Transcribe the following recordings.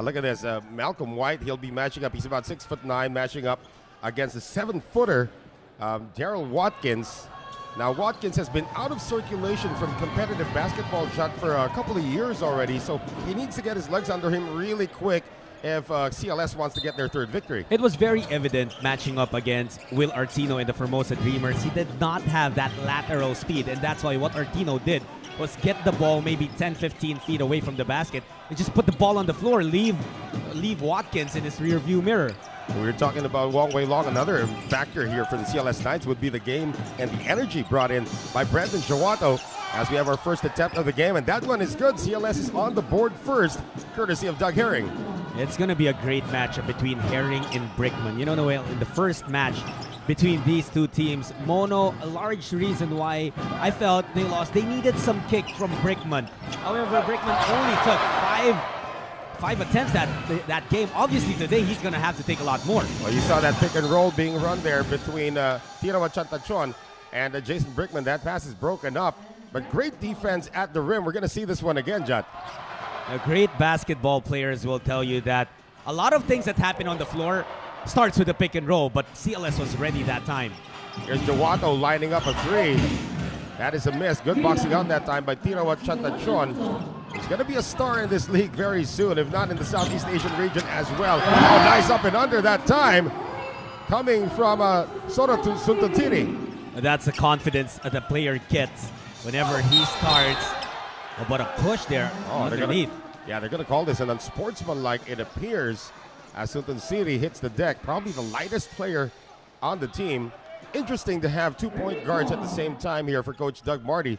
look at this. Malcolm White, he'll be matching up. He's about 6'9", matching up against the 7-footer, Daryl Watkins. Now, Watkins has been out of circulation from competitive basketball shot for a couple of years already, so he needs to get his legs under him really quick if CLS wants to get their third victory. It was very evident matching up against Will Artino and the Formosa Dreamers. He did not have that lateral speed, and that's why what Artino did was get the ball maybe 10-15 feet away from the basket and just put the ball on the floor, leave Watkins in his rear view mirror. We were talking about Wong Wei Long. Another factor here for the CLS Knights would be the game and the energy brought in by Brandon Jawato as we have our first attempt of the game, and that one is good. CLS is on the board first, courtesy of Doug Herring. It's going to be a great matchup between Herring and Brickman. You know, Noel, in the first match between these two teams, Mono, a large reason why I felt they lost. They needed some kick from Brickman. However, Brickman only took five attempts that game. Obviously, today he's going to have to take a lot more. Well, you saw that pick and roll being run there between Tino Chantachon and Jason Brickman. That pass is broken up, but great defense at the rim. We're going to see this one again, Jut. Great basketball players will tell you that a lot of things that happen on the floor starts with a pick and roll, but CLS was ready that time. Here's Jawato lining up a three. That is a miss. Good boxing out that time by Tino Chantachon. He's going to be a star in this league very soon, if not in the Southeast Asian region as well. Oh, nice up and under that time. Coming from Soto Suntotiri. That's the confidence that the player gets whenever he starts. Oh, but a push there underneath. They're going to call this an unsportsmanlike, it appears, as Sunton City hits the deck. Probably the lightest player on the team. Interesting to have 2 point guards at the same time here for Coach Doug Marty.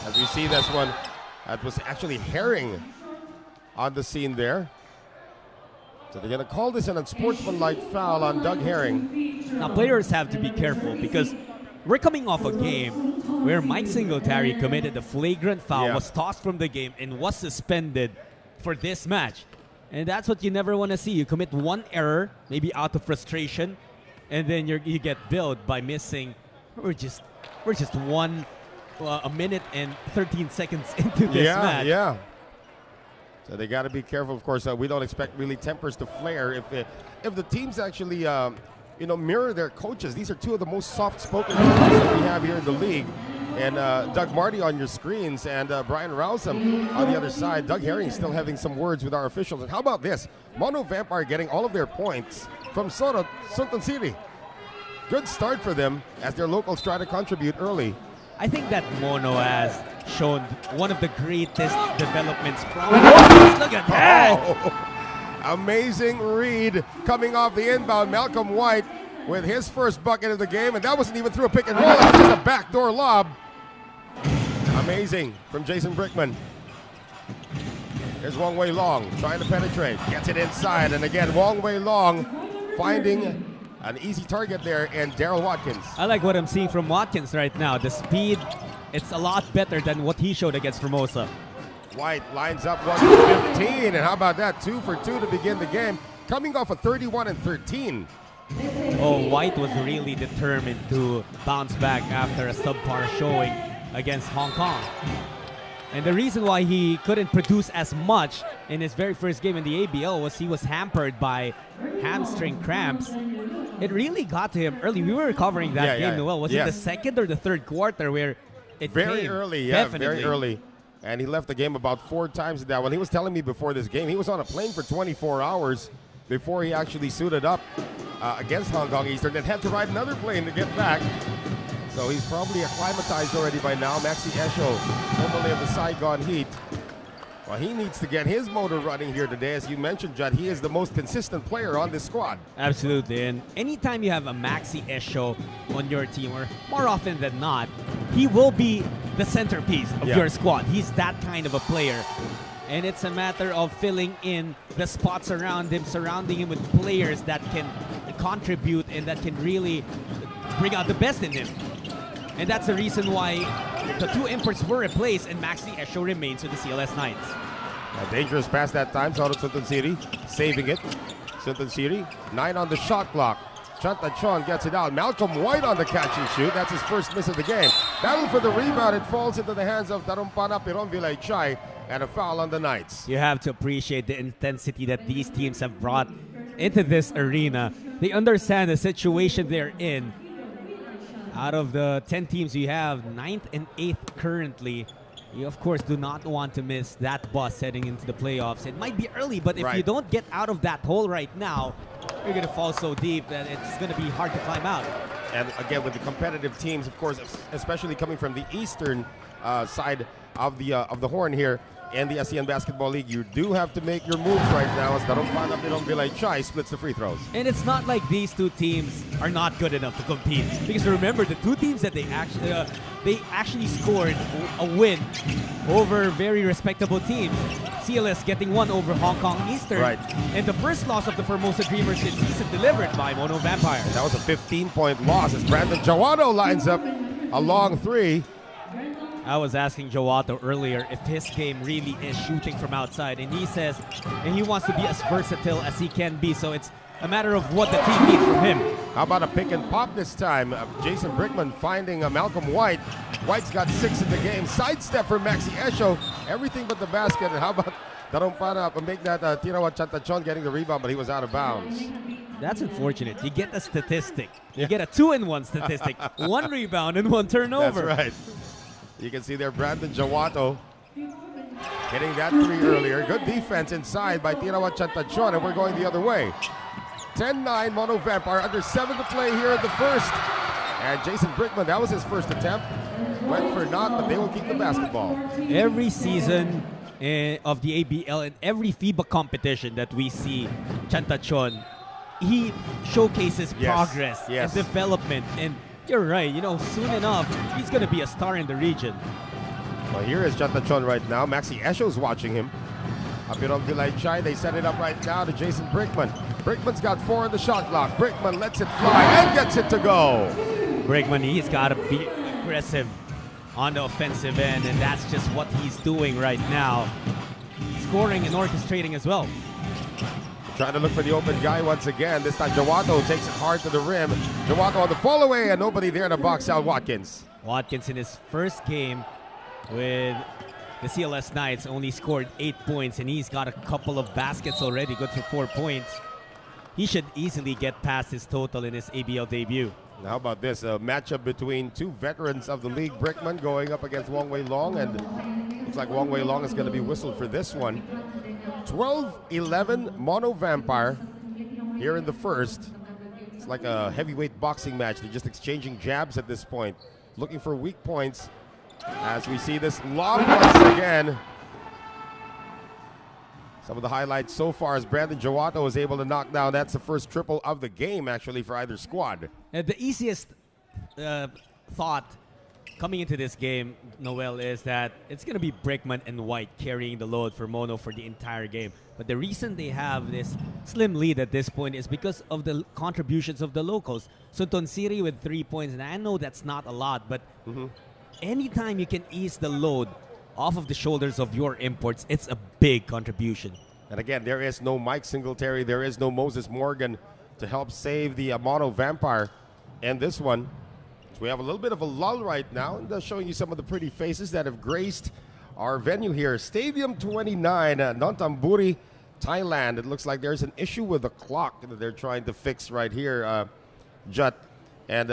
As we see this one, that was actually Herring on the scene there. So they're going to call this an unsportsmanlike foul on Doug Herring. Now players have to be careful because we're coming off a game where Mike Singletary committed a flagrant foul, was tossed from the game, and was suspended for this match. And that's what you never want to see. You commit one error, maybe out of frustration, and then you get billed by missing. We're just a minute and 13 seconds into this match. Yeah. So they got to be careful. Of course, we don't expect really tempers to flare if the teams actually mirror their coaches. These are two of the most soft-spoken coaches that we have here in the league. And Doug Marty on your screens and Brian Rousam on the other side. Doug Herring still having some words with our officials. And how about this? Mono Vampire getting all of their points from Sunton City. Good start for them as their locals try to contribute early. I think that Mono has shown one of the greatest developments from Look at that! Amazing read coming off the inbound. Malcolm White with his first bucket of the game, and that wasn't even through a pick and roll. That was just a backdoor lob. Amazing from Jason Brickman. Here's Wong Wei Long trying to penetrate. Gets it inside, and again, Wong Wei Long finding an easy target there, and Daryl Watkins. I like what I'm seeing from Watkins right now. The speed, it's a lot better than what he showed against Formosa. White lines up 1 for 15, and how about that? 2 for 2 to begin the game, coming off a 31 and 13. Oh, White was really determined to bounce back after a subpar showing against Hong Kong. And the reason why he couldn't produce as much in his very first game in the ABL was he was hampered by hamstring cramps. It really got to him early. We were covering that game, Noel. Was it the second or the third quarter where it very came? Early, Definitely. very early. And he left the game about 4 times in that one. He was telling me before this game, he was on a plane for 24 hours before he actually suited up against Hong Kong Eastern and had to ride another plane to get back. So he's probably acclimatized already by now. Maxi Esho, formerly of the Saigon Heat. Well, he needs to get his motor running here today. As you mentioned, Judd, he is the most consistent player on this squad. Absolutely. And anytime you have a Maxi Esho on your team, or more often than not, he will be the centerpiece of your squad. He's that kind of a player. And it's a matter of filling in the spots around him, surrounding him with players that can contribute and that can really bring out the best in him. And that's the reason why the 2 imports were replaced and Maxi Esho remains with the CLS Knights. A dangerous pass that time, out of Sunton City, saving it. Sunton City, 9 on the shot clock. Chantachon gets it out. Malcolm White on the catch and shoot. That's his first miss of the game. Battle for the rebound. It falls into the hands of Darumpana Piron Vilay Chai. and a foul on the Knights. You have to appreciate the intensity that these teams have brought into this arena. They understand the situation they're in. Out of the 10 teams you have, 9th and 8th currently, you of course do not want to miss that bus heading into the playoffs. It might be early, but if you don't get out of that hole right now, you're going to fall so deep that it's going to be hard to climb out. And again, with the competitive teams, of course, especially coming from the eastern side of the horn here in the ASEAN Basketball League, you do have to make your moves right now as Darumpana Vilay splits the free throws. And it's not like these two teams are not good enough to compete, because remember, the two teams that they actually scored a win over very respectable teams. CLS getting one over Hong Kong Eastern, and the first loss of the Formosa Dreamers this season delivered by Mono Vampire. That was a 15-point loss as Brandon Jawato lines up a long three. I was asking Jawato earlier if his game really is shooting from outside, and he says and he wants to be as versatile as he can be, so it's a matter of what the team needs from him. How about a pick and pop this time? Jason Brickman finding Malcolm White. White's got 6 in the game. Sidestep for Maxi Esho. Everything but the basket. And how about Darumpana make that Tirawa Chantachon getting the rebound, but he was out of bounds. That's unfortunate. You get a statistic. You get a 2-in-1 statistic. 1 rebound and 1 turnover. That's right. You can see there Brandon Jawato hitting that 3 earlier. Good defense inside by Tirawa Chantachon, and we're going the other way. 10-9 Mono Vampire, under 7 to play here in the first. And Jason Brickman, that was his first attempt. Went for naught, but they will keep the basketball. Every season of the ABL and every FIBA competition that we see Chantachon, he showcases progress and development. And you're right, you know, soon enough, he's going to be a star in the region. Well, here is Chantachon right now. Maxi Esho's watching him. Up here on Vilay, they set it up right now to Jason Brickman. Brickman's got 4 in the shot clock. Brickman lets it fly and gets it to go. Brickman, he's got to be aggressive on the offensive end, and that's just what he's doing right now. Scoring and orchestrating as well. Trying to look for the open guy once again. This time Jawato takes it hard to the rim. Jawato on the fall away, and nobody there to box out Watkins. Watkins in his first game with the CLS Knights only scored 8 points, and he's got a couple of baskets already, good for 4 points. He should easily get past his total in his ABL debut. Now, how about this? A matchup between 2 veterans of the league. Brickman going up against Wong Wei Long, and looks like Wong Wei Long is going to be whistled for this one. 12-11 Mono Vampire here in the first. It's like a heavyweight boxing match. They're just exchanging jabs at this point, looking for weak points. As we see this lob once again. Some of the highlights so far is Brandon Jawato was able to knock down. That's the first triple of the game, actually, for either squad. The easiest thought coming into this game, Noel, is that it's going to be Brickman and White carrying the load for Mono for the entire game. But the reason they have this slim lead at this point is because of the contributions of the locals. Sunton Siri with 3 points, and I know that's not a lot, but anytime you can ease the load off of the shoulders of your imports, it's a big contribution. And again, there is no Mike Singletary, there is no Moses Morgan to help save the Mono Vampire in this one. So we have a little bit of a lull right now, and showing you some of the pretty faces that have graced our venue here. Stadium 29, Nonthaburi, Thailand. It looks like there's an issue with the clock that they're trying to fix right here, Jut. And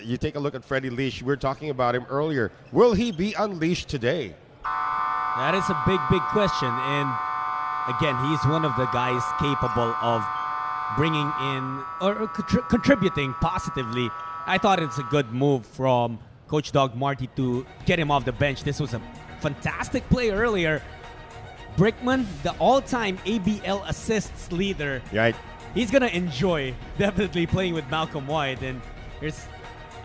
you take a look at Freddie Leash. We were talking about him earlier. Will he be unleashed today? That is a big, big question. And again, he's one of the guys capable of bringing in or contributing positively. I thought it's a good move from Coach Doug Marty to get him off the bench. This was a fantastic play earlier. Brickman, the all-time ABL assists leader. Right. He's going to enjoy definitely playing with Malcolm White. And here's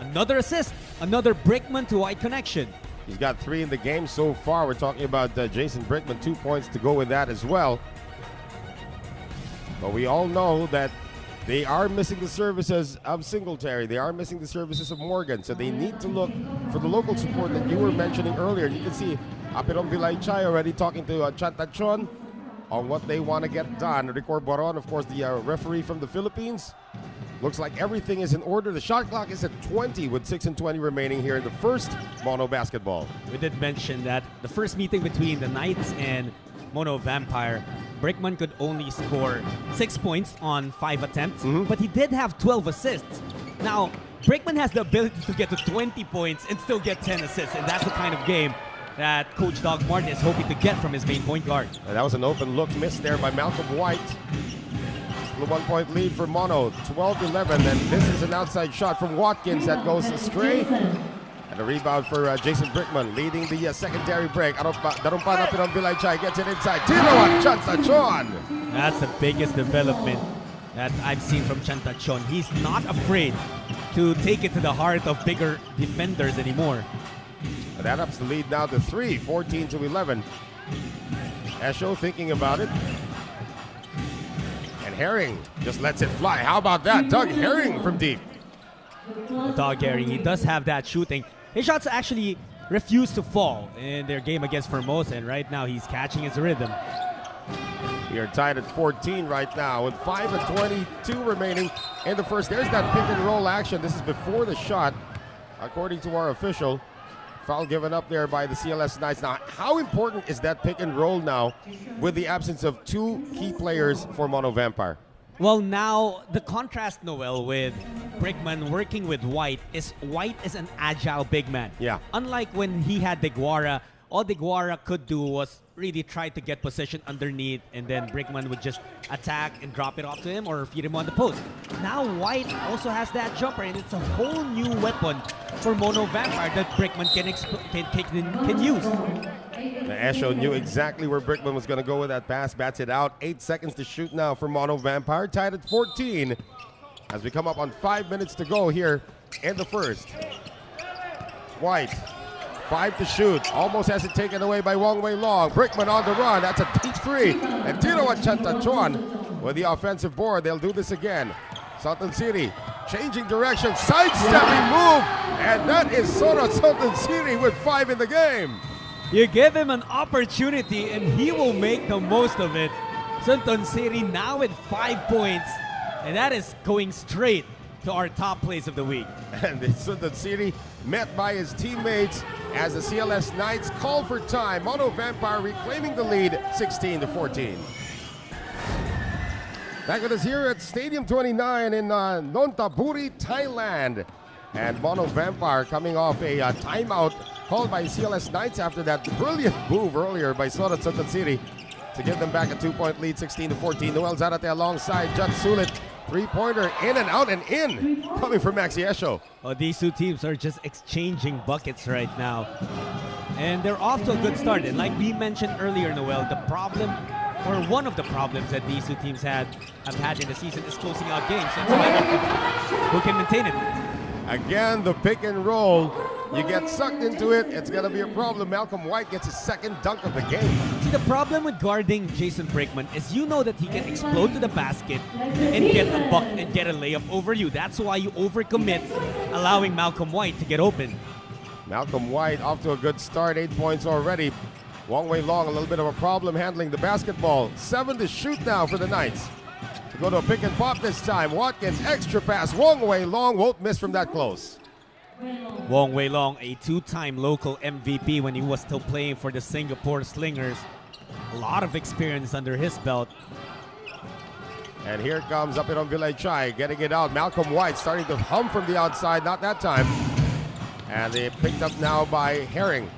another assist, another Brickman to White connection. He's got 3 in the game so far. We're talking about Jason Brickman, 2 points to go with that as well. But we all know that they are missing the services of Singletary. They are missing the services of Morgan. So they need to look for the local support that you were mentioning earlier. You can see Apirong Vilay already talking to Chantachon on what they want to get done. Ricor Boron, of course, the referee from the Philippines. Looks like everything is in order. The shot clock is at 20 with 6:20 remaining here in the first Mono basketball. We did mention that the first meeting between the Knights and Mono Vampire, Brickman could only score 6 points on 5 attempts, but he did have 12 assists. Now, Brickman has the ability to get to 20 points and still get 10 assists, and that's the kind of game that Coach Doug Martin is hoping to get from his main point guard. And that was an open look missed there by Malcolm White. Still a 1-point lead for Mono, 12-11, and this is an outside shot from Watkins that goes astray. And a rebound for Jason Brickman, leading the secondary break. Darumpan up on Vilay Chai, gets it inside. Tinoan Chantachon. That's the biggest development that I've seen from Chantachon. He's not afraid to take it to the heart of bigger defenders anymore. And that ups the lead now to 3, 14-11. Esho thinking about it. And Herring just lets it fly. How about that? Doug Herring from deep. Doug Herring, he does have that shooting. His shots actually refuse to fall in their game against Formosa, and right now he's catching his rhythm. We are tied at 14 right now with 5:22 remaining in the first. There's that pick and roll action. This is before the shot, according to our official. Foul given up there by the CLS Knights. Now, how important is that pick and roll now with the absence of 2 key players for Mono Vampire? Well, now the contrast, Noel, with Brickman working with White is an agile big man. Yeah. Unlike when he had Deguara, all Deguara could do was really try to get position underneath, and then Brickman would just attack and drop it off to him or feed him on the post. Now White also has that jumper, and it's a whole new weapon for Mono Vampire that Brickman can use. Esho knew exactly where Brickman was going to go with that pass. Bats it out. 8 seconds to shoot now for Mono Vampire. Tied at 14 as we come up on 5 minutes to go here in the first. White, 5 to shoot. Almost has it taken away by Wong Wei Long. Brickman on the run. That's a deep 3. And Tino at Chantachon with the offensive board. They'll do this again. Sultan City changing direction. Sidestepping move. And that is Sora Sultan City with 5 in the game. You give him an opportunity and he will make the most of it. Sunton City now with 5 points, and that is going straight to our top plays of the week. And the Sunton City met by his teammates as the CLS Knights call for time. Mono Vampire reclaiming the lead 16-14. Back with us here at Stadium 29 in Nonthaburi, Thailand. And Mono Vampire coming off a timeout called by CLS Knights after that brilliant move earlier by Sora Sultan City to give them back a 2-point lead, 16-14. Noel Zarate alongside Judd Sulit. 3-pointer in and out and in, coming from Maxi Esho. Oh, these two teams are just exchanging buckets right now. And they're off to a good start. And like we mentioned earlier, Noel, the problem, or one of the problems that these two teams have had in the season is closing out games. So it's a matter of who can maintain it. Again, the pick and roll. You get sucked into it, it's going to be a problem. Malcolm White gets his second dunk of the game. See, the problem with guarding Jason Brickman is you know that he can explode to the basket and get a buck and get a layup over you. That's why you overcommit, allowing Malcolm White to get open. Malcolm White off to a good start, 8 points already. Wong Wei Long, a little bit of a problem handling the basketball. 7 to shoot now for the Knights. To go to a pick and pop this time. Watkins, extra pass. Wong Wei Long won't miss from that close. Wong Wei Long, a 2-time local MVP when he was still playing for the Singapore Slingers. A lot of experience under his belt. And here comes up on Vilay Chai, getting it out. Malcolm White starting to hum from the outside, not that time. And they picked up now by Herring.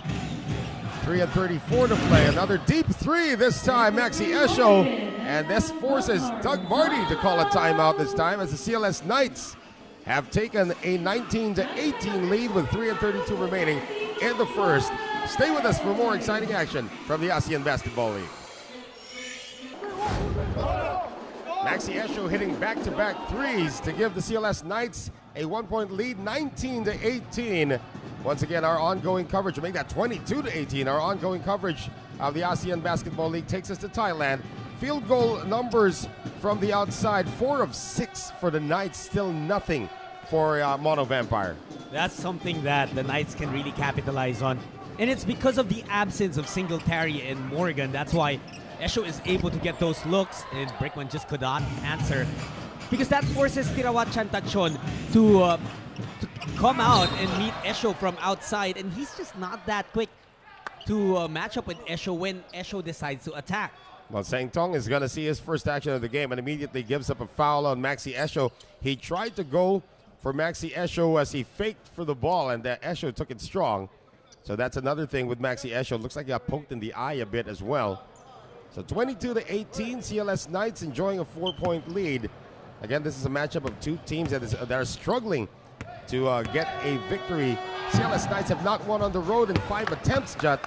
3:34 to play. Another deep 3 this time, Maxi Esho. And this forces Doug Marty to call a timeout this time as the CLS Knights have taken a 19-18 lead with 3:32 remaining in the first. Stay with us for more exciting action from the ASEAN Basketball League. Maxi Esho hitting back-to-back threes to give the CLS Knights a 1-point lead, 19-18. Once again, our ongoing coverage, make that 22-18. Our ongoing coverage of the ASEAN Basketball League takes us to Thailand. Field goal numbers from the outside, 4 of 6 for the Knights, still nothing for Mono Vampire. That's something that the Knights can really capitalize on. And it's because of the absence of Singletary and Morgan. That's why Esho is able to get those looks, and Brickman just could not answer. because that forces Tirawat Chantachon to come out and meet Esho from outside, and he's just not that quick to match up with Esho when Esho decides to attack. Well, Sang Tong is going to see his first action of the game and immediately gives up a foul on Maxi Esho. He tried to go for Maxi Esho as he faked for the ball, and Esho took it strong. So that's another thing with Maxi Esho. Looks like he got poked in the eye a bit as well. So 22-18, CLS Knights enjoying a 4-point lead. Again, this is a matchup of two teams that are struggling to get a victory. CLS Knights have not won on the road in 5 attempts, Jut.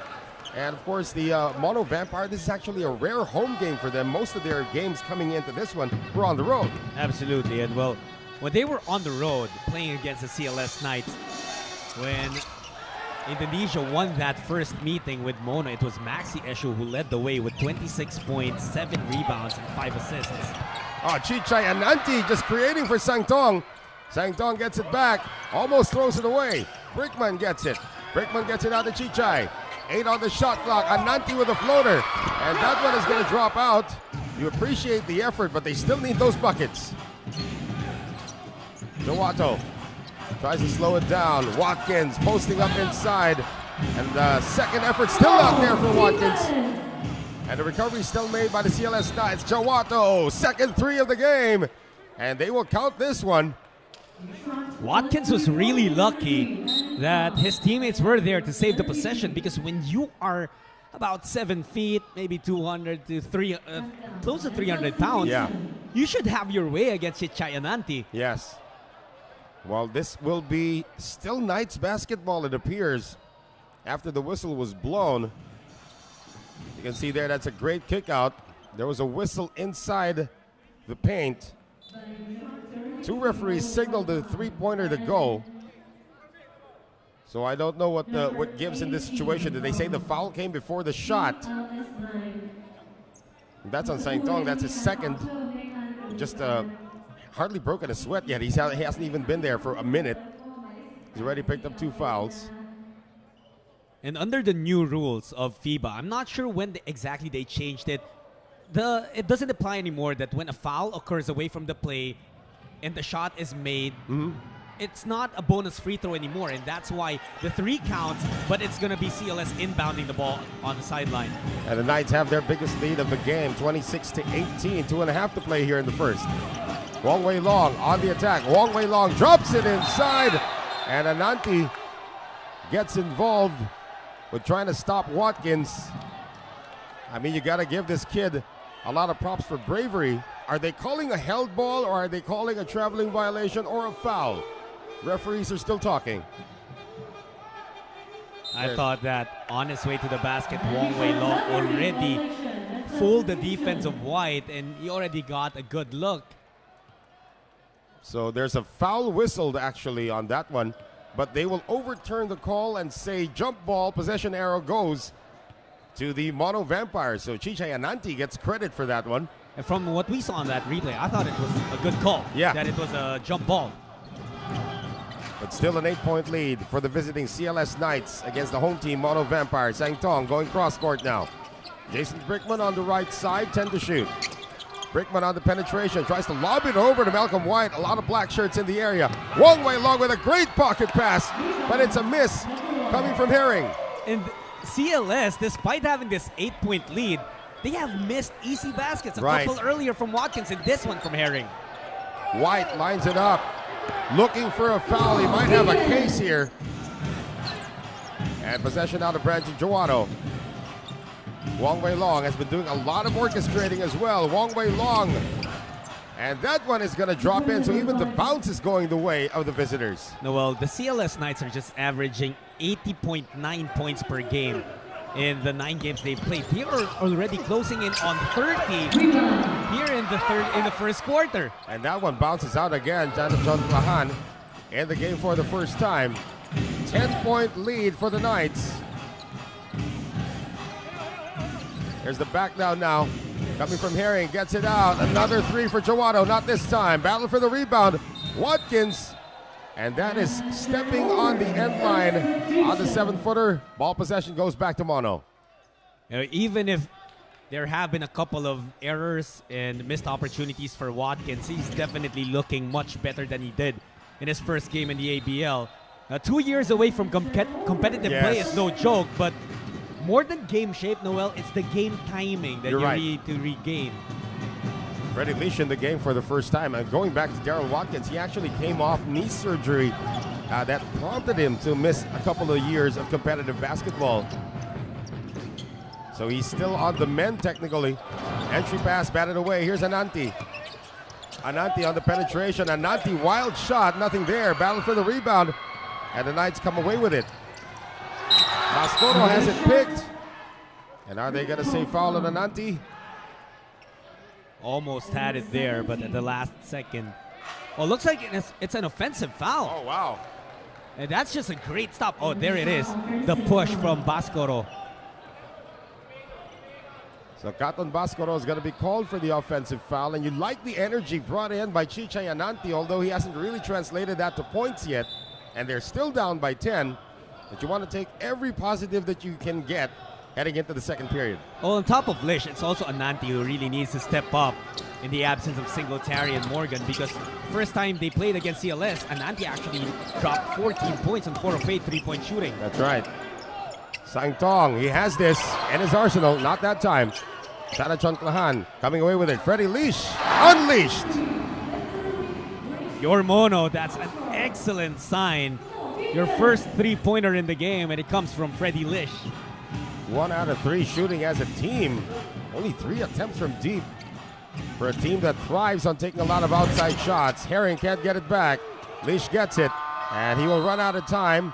And of course, the Mono Vampire, this is actually a rare home game for them. Most of their games coming into this one were on the road. Absolutely. And well, when they were on the road playing against the CLS Knights, when Indonesia won that first meeting with Mono, it was Maxi Esho who led the way with 26 points, 7 rebounds, and 5 assists. Oh, Chichai Ananti just creating for Sang Tong. Sang Tong gets it back, almost throws it away. Brickman gets it. Brickman gets it out to Chichai. 8 on the shot clock. Ananti with a floater. And that one is going to drop out. You appreciate the effort, but they still need those buckets. Jowato tries to slow it down. Watkins posting up inside. And the second effort still out there for Watkins. And the recovery still made by the CLS Knights. Jowato, second 3 of the game. And they will count this one. Watkins was really lucky that his teammates were there to save the possession, because when you are about 7 feet, maybe 200 to close to 300 pounds, you should have your way against Chichai Ananti. Yes. Well, this will be still Knights basketball, it appears, after the whistle was blown. You can see there, that's a great kick out. There was a whistle inside the paint. 2 referees signaled the 3-pointer to go. So I don't know what gives in this situation. Did they say the foul came before the shot? That's on Sang Tong. That's his second. Just hardly broken a sweat yet. He hasn't even been there for a minute. He's already picked up 2 fouls. And under the new rules of FIBA, I'm not sure when exactly they changed it. It doesn't apply anymore that when a foul occurs away from the play and the shot is made, it's not a bonus free throw anymore, and that's why the 3 counts, but it's going to be CLS inbounding the ball on the sideline. And the Knights have their biggest lead of the game, 26-18, 2.5 to play here in the first. Wong Wei Long on the attack. Wong Wei Long drops it inside, and Ananti gets involved with trying to stop Watkins. I mean, you got to give this kid a lot of props for bravery. Are they calling a held ball, or are they calling a traveling violation or a foul? Referees are still talking. I thought that on his way to the basket, Wong Wei Long already fooled the defense of White, and he already got a good look. So there's a foul whistled actually on that one, but they will overturn the call and say jump ball, possession arrow goes to the Mono Vampires. So Chichai Ananti gets credit for that one. And from what we saw on that replay, I thought it was a good call. Yeah. That it was a jump ball. But still an 8-point lead for the visiting CLS Knights against the home team Mono Vampires. Sang Tong going cross court now. Jason Brickman on the right side, 10 to shoot. Brickman on the penetration, tries to lob it over to Malcolm White. A lot of black shirts in the area. Wong Wei Long with a great pocket pass, but it's a miss coming from Herring. And CLS, despite having this 8-point lead, they have missed easy baskets. A couple earlier from Watkins and this one from Herring. White lines it up, looking for a foul. He might have a case here. And possession out of Brandon Jowato. Wong Wei Long has been doing a lot of orchestrating as well. Wong Wei Long. And that one is going to drop in, so even the bounce is going the way of the visitors. No, well, the CLS Knights are just averaging 80.9 points per game in the 9 games they've played. They are already closing in on 30 here in the first quarter. And that one bounces out again. Jonathan Lahan in the game for the first time. 10-point lead for the Knights. Here's the back down now. Coming from Herring, gets it out. Another 3 for Jowato, not this time. Battle for the rebound. Watkins. And that is stepping on the end line on the 7-footer. Ball possession goes back to Mono. Even if there have been a couple of errors and missed opportunities for Watkins. He's definitely looking much better than he did in his first game in the ABL. 2 years away from competitive play is no joke, but more than game shape, Noel, it's the game timing that you need to regain. Freddie Leash in the game for the first time. And going back to Daryl Watkins, he actually came off knee surgery that prompted him to miss a couple of years of competitive basketball. So he's still on the mend technically. Entry pass batted away. Here's Ananti. Ananti on the penetration. Ananti, wild shot, nothing there. Battle for the rebound. And the Knights come away with it. Bascoro has it picked. And are they going to say foul on Ananti? Almost had it there, but at the last second. Well, looks like it's an offensive foul. Oh, wow. And that's just a great stop. Oh, there it is. The push from Bascoro. So Katon Bascoro is going to be called for the offensive foul. And you like the energy brought in by Chichay Ananti, although he hasn't really translated that to points yet. And they're still down by 10. But you want to take every positive that you can get heading into the second period. Well, on top of Lish, it's also Ananti who really needs to step up in the absence of Singletary and Morgan, because first time they played against CLS, Ananti actually dropped 14 points on 4 of 8 3-point shooting. That's right. Sang Tong, he has this in his arsenal. Not that time. Sanachon Klahan coming away with it. Freddie Leash unleashed. Your Mono, that's an excellent sign. Your first 3-pointer in the game, and it comes from Freddie Lish. 1 out of 3 shooting as a team. Only 3 attempts from deep for a team that thrives on taking a lot of outside shots. Herring can't get it back. Lish gets it, and he will run out of time.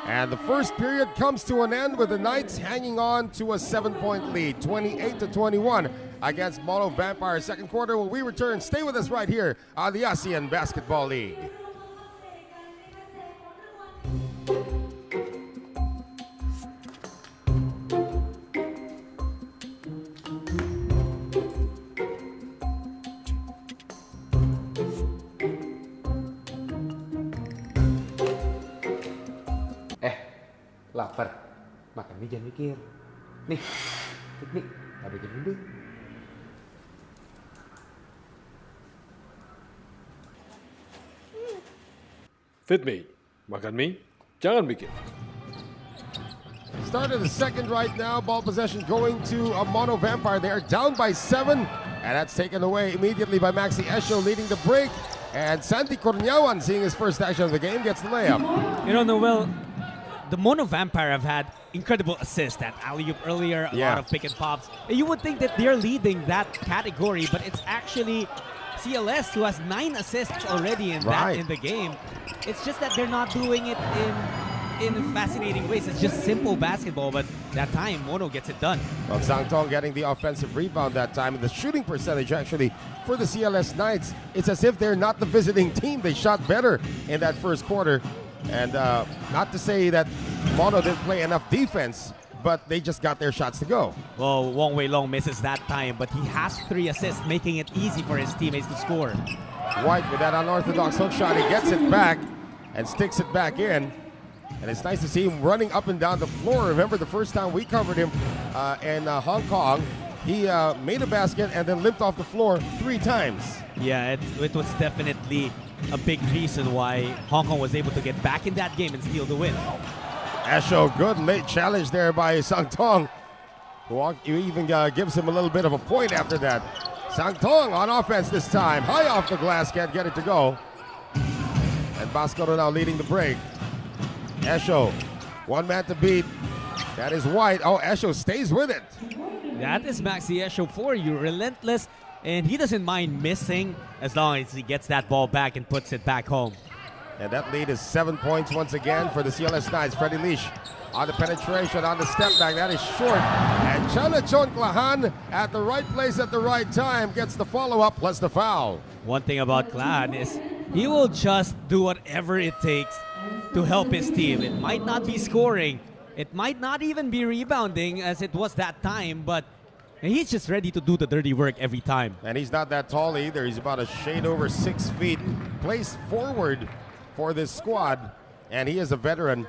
And the first period comes to an end with the Knights hanging on to a 7-point lead, 28-21 against Mono Vampire. Second quarter, when we return, stay with us right here on the ASEAN Basketball League. Lapar, makannya jangan mikir. Nih, piknik, gak bikin duduk. Fit me, makan mie, jangan mikir. Start of the second right now. Ball possession going to a Mono Vampire. They are down by 7, and that's taken away immediately by Maxi Esho leading the break. And Santi Cornyawan, seeing his first action of the game, gets the layup. You know, Noel, the Mono Vampire have had incredible assists, that alley-oop earlier, a lot of pick and pops. And you would think that they're leading that category, but it's actually CLS who has 9 assists already in the game. It's just that they're not doing it in fascinating ways. It's just simple basketball, but that time Mono gets it done. Well, Sang Tong getting the offensive rebound that time, and the shooting percentage actually for the CLS Knights, it's as if they're not the visiting team. They shot better in that first quarter. And not to say that Mono didn't play enough defense, but they just got their shots to go. Well, Wong Wei Long misses that time, but he has 3 assists, making it easy for his teammates to score. White with that unorthodox hook shot. He gets it back and sticks it back in. And it's nice to see him running up and down the floor. Remember the first time we covered him in Hong Kong, he made a basket and then limped off the floor 3 times. Yeah, it was definitely a big reason why Hong Kong was able to get back in that game and steal the win. Esho, good late challenge there by Sang Tong, who even gives him a little bit of a point after that. Sang Tong on offense this time. High off the glass, can't get it to go. And Bascoro now leading the break. Esho, 1 man to beat. That is White. Oh, Esho stays with it. That is Maxi Esho for you. Relentless, and he doesn't mind missing as long as he gets that ball back and puts it back home. And that lead is 7 points once again for the CLS Knights. Freddie Leash on the penetration, on the step back. That is short. And Chanachon Klahan at the right place at the right time gets the follow-up plus the foul. One thing about Klahan is he will just do whatever it takes to help his team. It might not be scoring. It might not even be rebounding as it was that time, but he's just ready to do the dirty work every time. And he's not that tall either. He's about a shade over 6 feet. Plays forward for this squad, and he is a veteran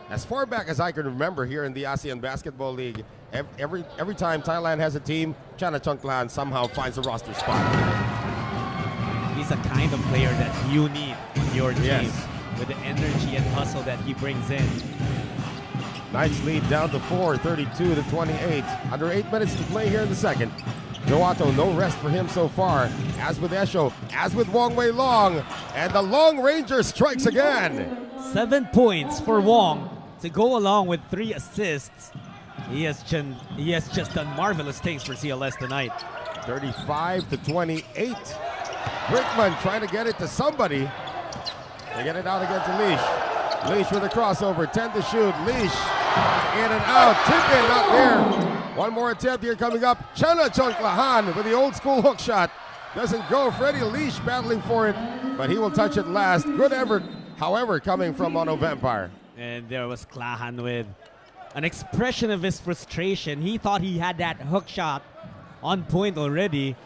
as far back as I can remember here in the ASEAN Basketball League. Every time Thailand has a team, Chanachonglan somehow finds a roster spot. He's the kind of player that you need on your team. Yes. With the energy and hustle that he brings in. Knights lead down to 4, 32-28. Under 8 minutes to play here in the second. Joato, no rest for him so far. As with Esho, as with Wong Wei Long. And the Long Ranger strikes again. 7 points for Wong to go along with 3 assists. He has just done marvelous things for CLS tonight. 35-28. Brickman trying to get it to somebody. They get it out again to Leash. Leash with a crossover, 10 to shoot. Leash in and out, tip in, not there. One more attempt here coming up. Chanachonglan with the old school hook shot. Doesn't go. Freddie Leash battling for it, but he will touch it last. Good effort, however, coming from Mono Vampire. And there was Klahan with an expression of his frustration. He thought he had that hook shot on point already.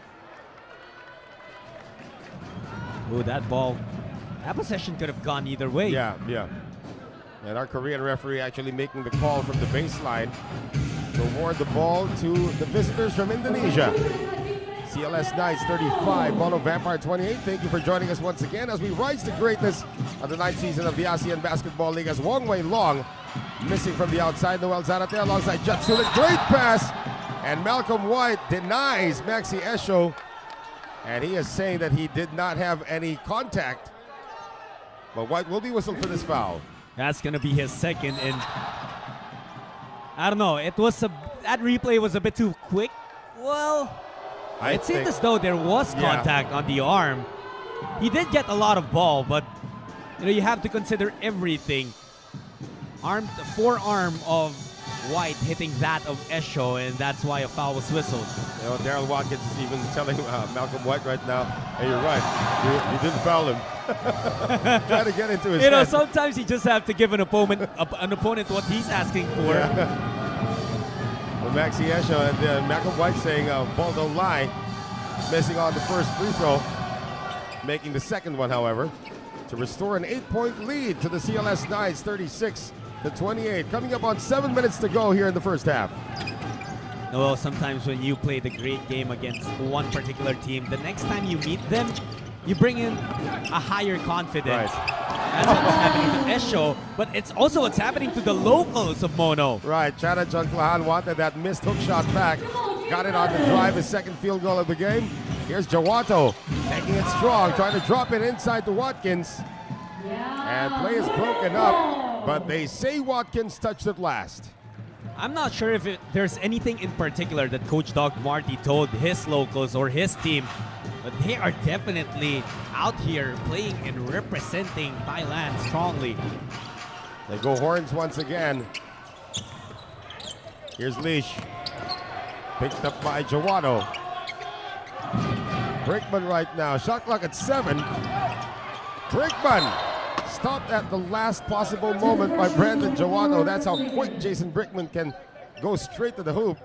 Ooh, that ball. That possession could have gone either way. Yeah. And our Korean referee actually making the call from the baseline to award the ball to the visitors from Indonesia. CLS Knights 35, Mono Vampire 28. Thank you for joining us once again as we rise to greatness of the 9th season of the ASEAN Basketball League as Wong Wei Long missing from the outside. Noel Zarate alongside Jet Sulik. Great pass. And Malcolm White denies Maxi Esho. And he is saying that he did not have any contact. But White will be whistled for this foul. That's going to be his second. And I don't know. That replay was a bit too quick. Well, it seemed as though there was contact on the arm. He did get a lot of ball, but you have to consider everything. The forearm of White hitting that of Esho, and that's why a foul was whistled. Daryl Watkins is even telling Malcolm White right now, hey, you're right. You didn't foul him. Trying to get into his head. Sometimes you just have to give an opponent what he's asking for. Well, Maxi Esho and Malcolm White saying, ball don't lie. Missing on the first free throw. Making the second one, however, to restore an 8-point lead to the CLS Knights, 36-28. Coming up on 7 minutes to go here in the first half. Well, sometimes when you play the great game against one particular team, the next time you meet them, you bring in a higher confidence. Right. That's what's happening to Esho, but it's also what's happening to the locals of Mono. Right, Chanachonglan wanted that missed hook shot back. Got it on the drive, his second field goal of the game. Here's Joato taking it strong, trying to drop it inside to Watkins. And play is broken up, but they say Watkins touched it last. I'm not sure if there's anything in particular that Coach Doug Marty told his locals or his team, but they are definitely out here playing and representing Thailand strongly. They go horns once again. Here's Leash. Picked up by Joato. Brickman right now. Shot clock at 7. Brickman stopped at the last possible moment by Brandon Joato. That's how quick Jason Brickman can go straight to the hoop.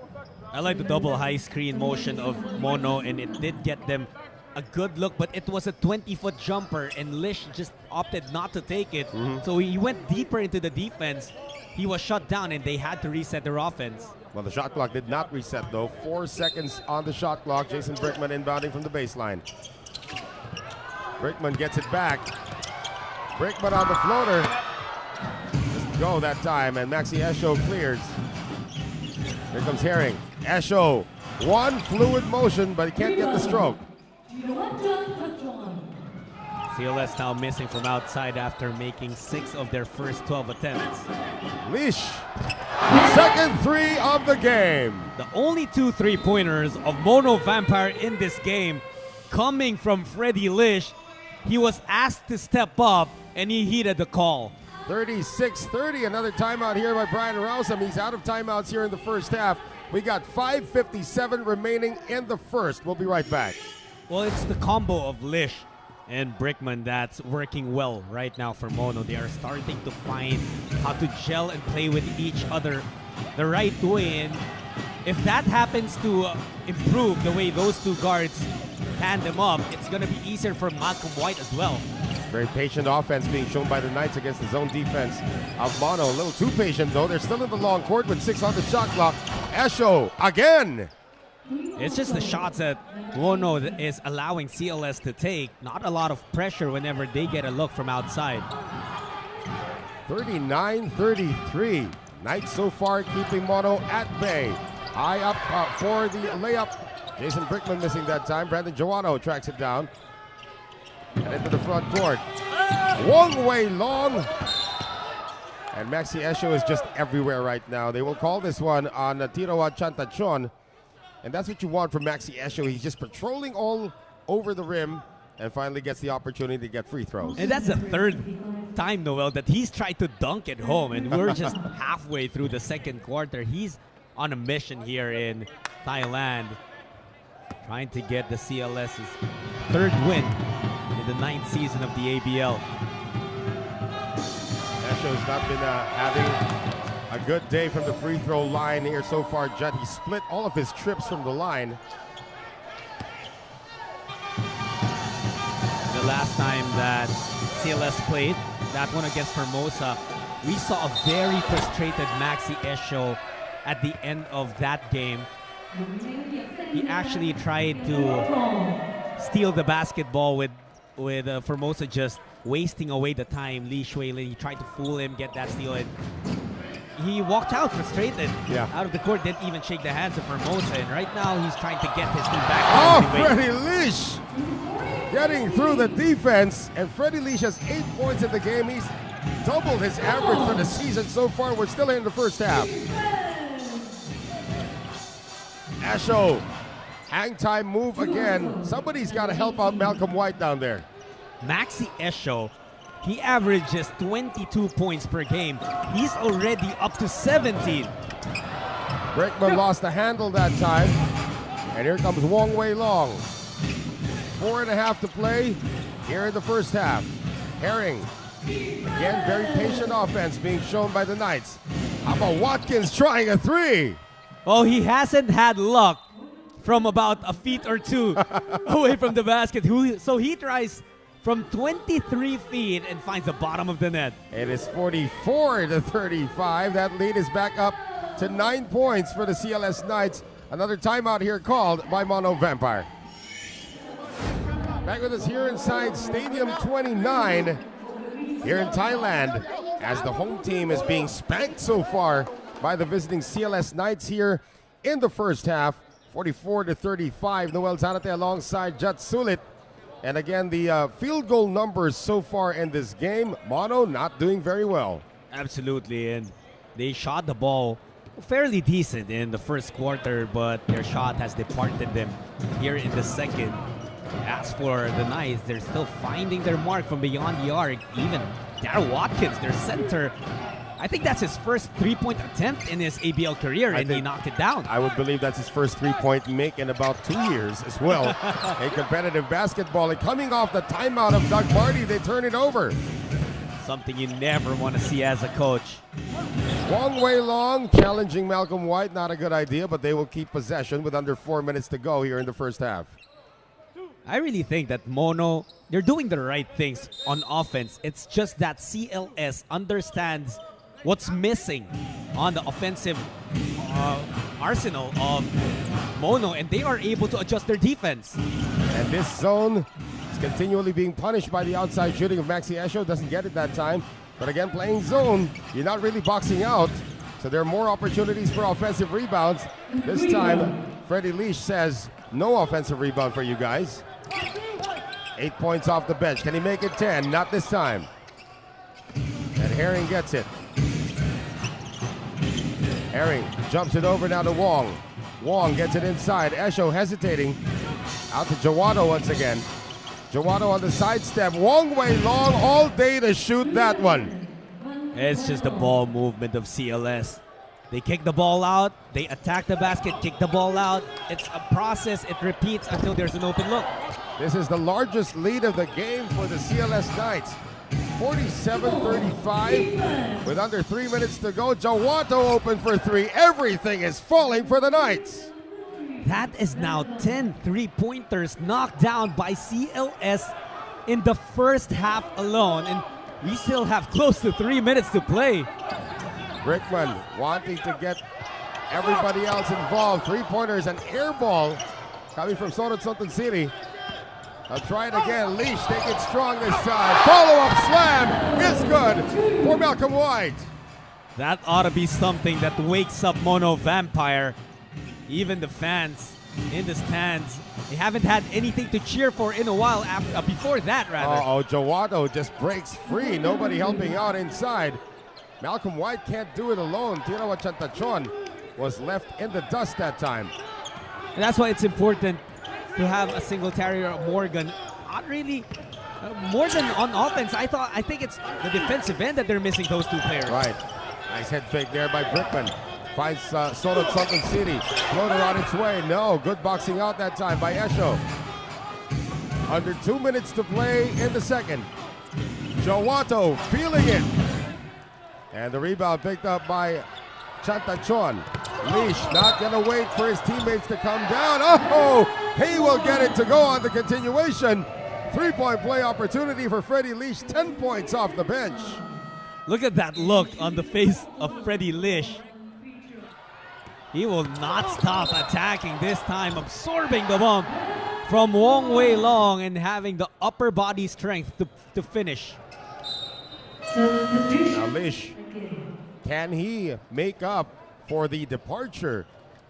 I like the double high screen motion of Mono, and it did get them a good look, but it was a 20-foot jumper, and Lish just opted not to take it. So he went deeper into the defense. He was shut down, and they had to reset their offense. Well, the shot clock did not reset, though. 4 seconds on the shot clock. Jason Brickman inbounding from the baseline. Brickman gets it back. Brickman on the floater. Just go that time, and Maxi Esho clears. Here comes Herring. Esho, one fluid motion, but he can't get the stroke. CLS now missing from outside after making 6 of their first 12 attempts. Leash, second 3 of the game. The only 2 3-pointers of Mono Vampire in this game coming from Freddie Lish. He was asked to step up, and he heeded the call. 36-30, another timeout here by Brian Rousam. He's out of timeouts here in the first half. We got 5:57 remaining in the first. We'll be right back. Well, it's the combo of Lish and Brickman that's working well right now for Mono. They are starting to find how to gel and play with each other the right way. And if that happens to improve the way those 2 guards tandem up, it's going to be easier for Malcolm White as well. Very patient offense being shown by the Knights against the zone defense of Mono. A little too patient, though. They're still in the long court with 6 on the shot clock. Esho again. It's just the shots that Mono is allowing CLS to take. Not a lot of pressure whenever they get a look from outside. 39-33. Knights so far keeping Mono at bay. High up for the layup. Jason Brickman missing that time. Brandon Joano tracks it down. And into the front court. Wong Wei Long. And Maxi Esho is just everywhere right now. They will call this one on Tiroa Chantachon. And that's what you want from Maxi Esho. He's just patrolling all over the rim and finally gets the opportunity to get free throws. And that's the third time, Noel, that he's tried to dunk it home. And we're just halfway through the second quarter. He's on a mission here in Thailand, trying to get the CLS's third win in the 9th season of the ABL. Esho's not been having a good day from the free throw line here so far, Judd. He split all of his trips from the line. The last time that CLS played, that one against Formosa, we saw a very frustrated Maxi Esho at the end of that game. He actually tried to steal the basketball with Formosa just wasting away the time. Lee Shuilin, he tried to fool him, get that steal, and he walked out frustrated out of the court, didn't even shake the hands of Formosa, and right now he's trying to get his team back. Oh, Freddie Leash getting through the defense, and Freddie Leash has 8 points in the game. He's doubled his average for the season so far. We're still in the first half. Esho, hang time move again. Somebody's got to help out Malcolm White down there. Maxi Esho, he averages 22 points per game. He's already up to 17. Brickman lost the handle that time. And here comes Wong Wei Long. 4.5 to play here in the first half. Herring, again, very patient offense being shown by the Knights. How about Watkins trying a three? Oh, he hasn't had luck from about a feet or two away from the basket. So he tries from 23 feet and finds the bottom of the net. It is 44-35. That lead is back up to 9 points for the CLS Knights. Another timeout here called by Mono Vampire. Back with us here inside Stadium 29 here in Thailand, as the home team is being spanked so far by the visiting CLS Knights here in the first half. 44-35. Noel Zanate alongside Jat Sulit. And again, the field goal numbers so far in this game, Mono not doing very well. Absolutely, and they shot the ball fairly decent in the first quarter, but their shot has departed them here in the second. As for the Knights, they're still finding their mark from beyond the arc. Even Darryl Watkins, their center, I think that's his first three-point attempt in his ABL career, and he knocked it down. I would believe that's his first three-point make in about 2 years as well. A competitive basketball. And coming off the timeout of Doug Marty, they turn it over. Something you never want to see as a coach. Wong Wei Long challenging Malcolm White. Not a good idea, but they will keep possession with under 4 minutes to go here in the first half. I really think that Mono, they're doing the right things on offense. It's just that CLS understands what's missing on the offensive arsenal of Mono, and they are able to adjust their defense. And this zone is continually being punished by the outside shooting of Maxi Esho. Doesn't get it that time. But again, playing zone, you're not really boxing out. So there are more opportunities for offensive rebounds. This time, Freddie Leash says, no offensive rebound for you guys. 8 points off the bench. Can he make it 10? Not this time. And Herring gets it. Herring jumps it over now to Wong. Wong gets it inside. Esho hesitating. Out to Jawado once again. Jawado on the sidestep. Wong Wei Long all day to shoot that one. It's just the ball movement of CLS. They kick the ball out, they attack the basket, kick the ball out. It's a process, it repeats until there's an open look. This is the largest lead of the game for the CLS Knights. 47-35 with under 3 minutes to go. Jawato open for three. Everything is falling for the Knights. That is now 10 three-pointers knocked down by CLS in the first half alone. And we still have close to 3 minutes to play. Brickman wanting to get Everybody else involved. Three-pointers and air ball coming from Sorot City. I'll try it again. Leash take it strong this time. Follow-up slam is good for Malcolm White. That ought to be something that wakes up Mono Vampire. Even the fans in the stands, they haven't had anything to cheer for in a while before that, rather. Oh, Jowato just breaks free. Nobody helping out inside. Malcolm White can't do it alone. Tirawa Chantachon was left in the dust that time. And that's why it's important to have a Singletary or Morgan. Not really more than on offense. I think it's the defensive end that they're missing, those two players. Right. Nice head fake there by Brickman. Finds Sorot City. Floater on its way. No, good boxing out that time by Esho. Under 2 minutes to play in the second. Jowato feeling it. And the rebound picked up by Chantachon. Leash not going to wait for his teammates to come down. Oh, he will get it to go on the continuation. Three-point play opportunity for Freddie Leash. 10 points off the bench. Look at that look on the face of Freddie Leash. He will not stop attacking this time, absorbing the bump from Wong Wei Long and having the upper body strength to finish. Now Leash, can he make up for the departure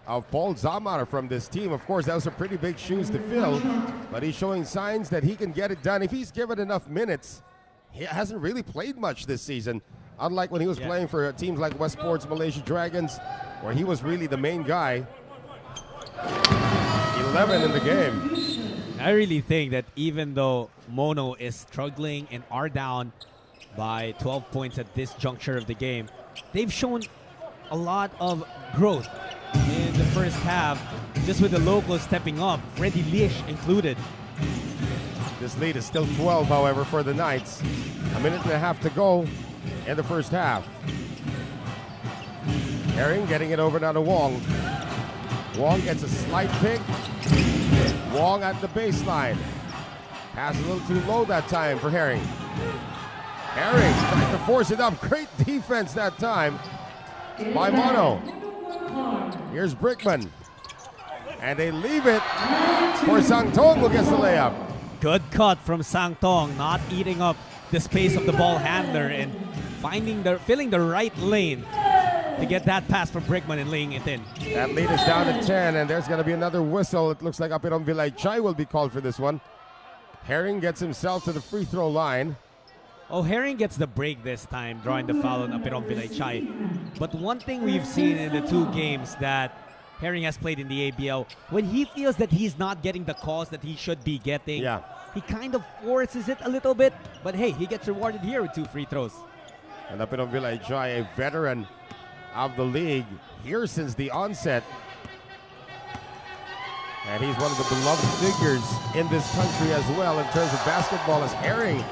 of Paul Zamar from this team? Of course, that was some pretty big shoes to fill, but he's showing signs that he can get it done if he's given enough minutes. He hasn't really played much this season, unlike when he was playing for teams like Westport's Malaysia Dragons, where he was really the main guy. 11 in the game. I really think that even though Mono is struggling and are down by 12 points at this juncture of the game, they've shown a lot of growth in the first half, just with the locals stepping up, Freddie Leash included. This lead is still 12, however, for the Knights. A minute and a half to go in the first half. Herring getting it over now to Wong. Wong gets a slight pick. Wong at the baseline. Pass a little too low that time for Herring. Herring trying to force it up. Great defense that time by Mono. Here's Brickman. And they leave it for Sangtong, who gets the layup. Good cut from Sangtong, not eating up the space of the ball handler and filling the right lane to get that pass from Brickman and laying it in. That lead is down to 10, and there's going to be another whistle. It looks like Apirong Vilaychay will be called for this one. Herring gets himself to the free throw line. Oh, Herring gets the break this time, drawing the foul on Apirong Vilaychay. But one thing we've seen in the two games that Herring has played in the ABL, when he feels that he's not getting the calls that he should be getting, he kind of forces it a little bit. But hey, he gets rewarded here with 2 free throws. And Apirong Vilaychay, a veteran of the league here since the onset. And he's one of the beloved figures in this country as well in terms of basketball, as Herring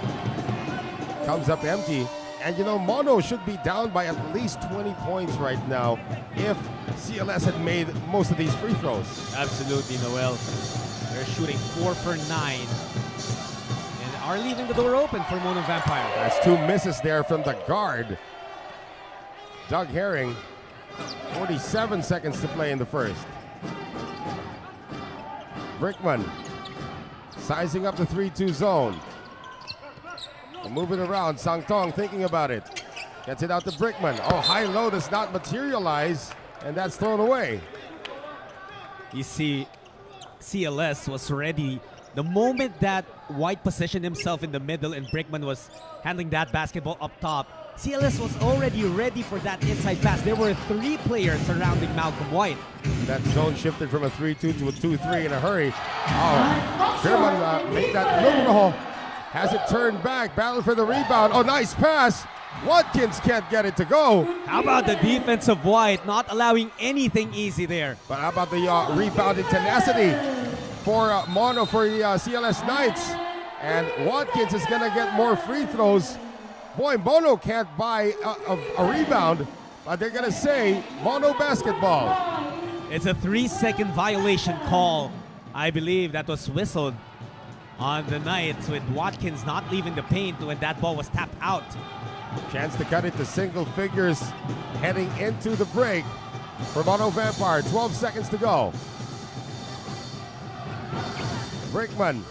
comes up empty. And you know, Mono should be down by at least 20 points right now if CLS had made most of these free throws. Absolutely, Noel. They're shooting 4 for 9 and are leaving the door open for Mono Vampire. That's 2 misses there from the guard, Doug Herring. 47 seconds to play in the first. Brickman sizing up the 3-2 zone. Move it around. Sangtong thinking about it. Gets it out to Brickman. Oh, high-low does not materialize, and that's thrown away. You see, CLS was ready. The moment that White positioned himself in the middle and Brickman was handling that basketball up top, CLS was already ready for that inside pass. There were 3 players surrounding Malcolm White. That zone shifted from a 3-2 to a 2-3 in a hurry. Oh, Sherman made that look. Has it turned back, battle for the rebound. Oh, nice pass. Watkins can't get it to go. How about the defense of White, not allowing anything easy there. But how about the rebounding tenacity for Mono, for the CLS Knights. And Watkins is going to get more free throws. Boy, Mono can't buy a rebound, but they're going to say Mono basketball. It's a 3-second violation call. I believe that was whistled on the Knights, with Watkins not leaving the paint when that ball was tapped out. Chance to cut it to single figures heading into the break. for Mono Vampire. 12 seconds to go. Brickman.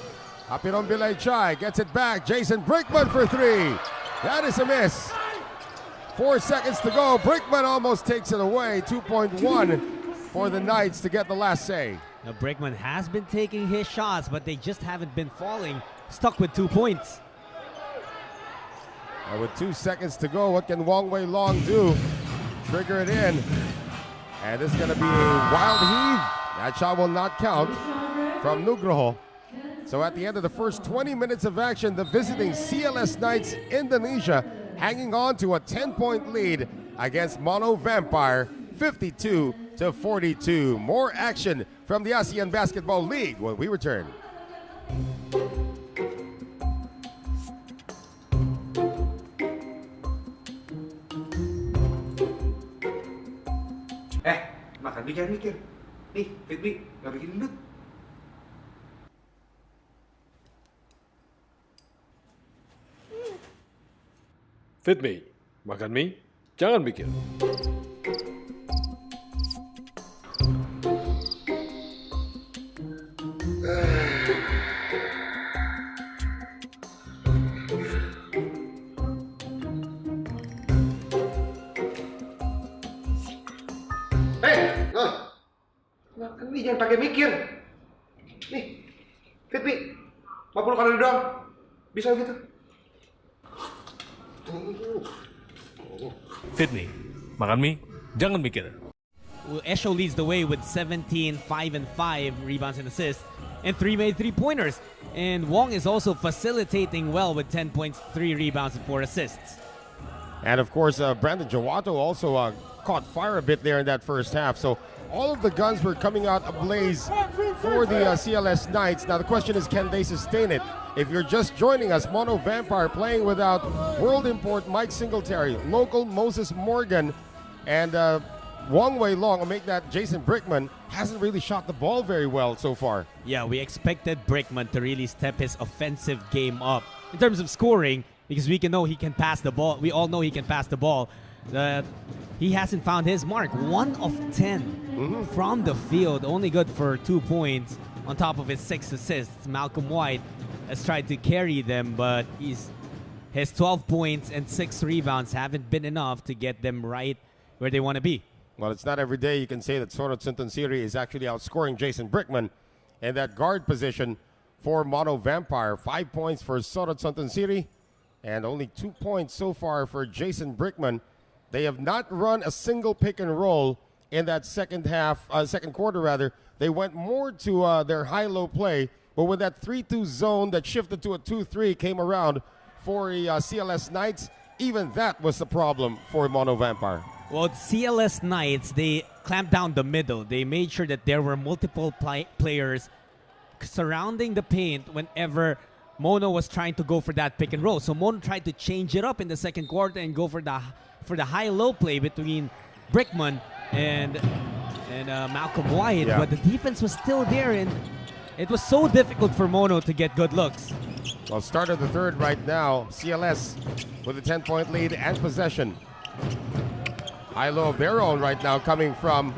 Apiron Vilay-Chai gets it back. Jason Brickman for three. That is a miss. 4 seconds to go. Brickman almost takes it away. 2.1 for the Knights to get the last say. Now, Brickman has been taking his shots, but they just haven't been falling. Stuck with 2 points. And with 2 seconds to go, what can Wong Wei Long do? Trigger it in. And this is going to be a wild heave. That shot will not count from Nugroho. So at the end of the first 20 minutes of action, the visiting CLS Knights Indonesia hanging on to a 10-point lead against Mono Vampire, 52-42. More action from the ASEAN Basketball League when we return. Makan mie jangan mikir. Nih, Fitri, gak bikin gendut. Fit Me, makan mie, jangan mikir. Makan mie jangan pakai mikir. Nih, Fitri, 50 kalori doang. Bisa gitu. Fit Me, makan mie, jangan mikir. Well, Esho leads the way with 17, 5 and 5 rebounds and assists, and 3 made 3-pointers. And Wong is also facilitating well with 10 points, 3 rebounds, and 4 assists. And of course, Brandon Jawato also caught fire a bit there in that first half. So all of the guns were coming out ablaze for the CLS Knights. Now the question is, can they sustain it? If you're just joining us, Mono Vampire playing without world import Mike Singletary, local Moses Morgan, and Wong Wei Long, make that Jason Brickman hasn't really shot the ball very well so far. Yeah, we expected Brickman to really step his offensive game up in terms of scoring, because we can know he can pass the ball. We all know he can pass the ball. He hasn't found his mark. 1 of 10 from the field, only good for 2 points on top of his 6 assists. Malcolm White has tried to carry them, but his 12 points and 6 rebounds haven't been enough to get them right where they want to be. Well, it's not every day you can say that Sorot Suntunsiri is actually outscoring Jason Brickman in that guard position for Mono Vampire. 5 points for Sorot Suntunsiri and only 2 points so far for Jason Brickman. They have not run a single pick and roll in that second quarter rather. They went more to their high-low play, but when that 3-2 zone that shifted to a 2-3 came around for the CLS Knights, even that was the problem for Mono Vampire. Well, CLS Knights, they clamped down the middle. They made sure that there were multiple players surrounding the paint whenever Mono was trying to go for that pick and roll. So Mono tried to change it up in the second quarter and go for the high-low play between Brickman and Malcolm White. Yeah. But the defense was still there, and it was so difficult for Mono to get good looks. Well, start of the third right now. CLS with a 10-point lead and possession. High-low of their own right now coming from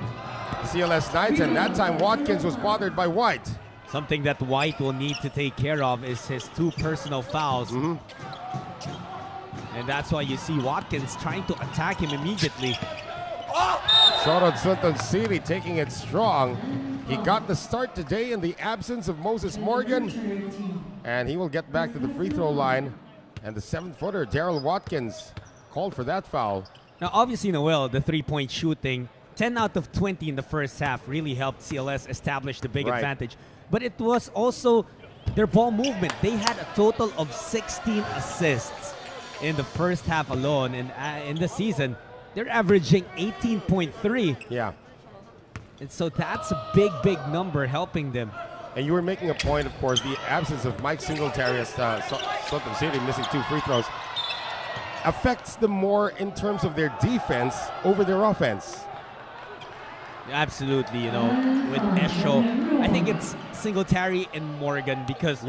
CLS Knights, and that time Watkins was bothered by White. Something that White will need to take care of is his 2 personal fouls. And that's why you see Watkins trying to attack him immediately. Sorot Suntunsiri taking it strong. He got the start today in the absence of Moses Morgan, and he will get back to the free throw line. And the 7-footer, Daryl Watkins, called for that foul. Now, obviously, Noel, the 3-point shooting, 10 out of 20 in the first half really helped CLS establish the big advantage. But it was also their ball movement. They had a total of 16 assists in the first half alone. And in the season, they're averaging 18.3. Yeah. And so that's a big, big number helping them. And you were making a point, of course, the absence of Mike Singletary as Suntunsiri missing 2 free throws affects them more in terms of their defense over their offense. Absolutely, with Esho. I think it's Singletary and Morgan because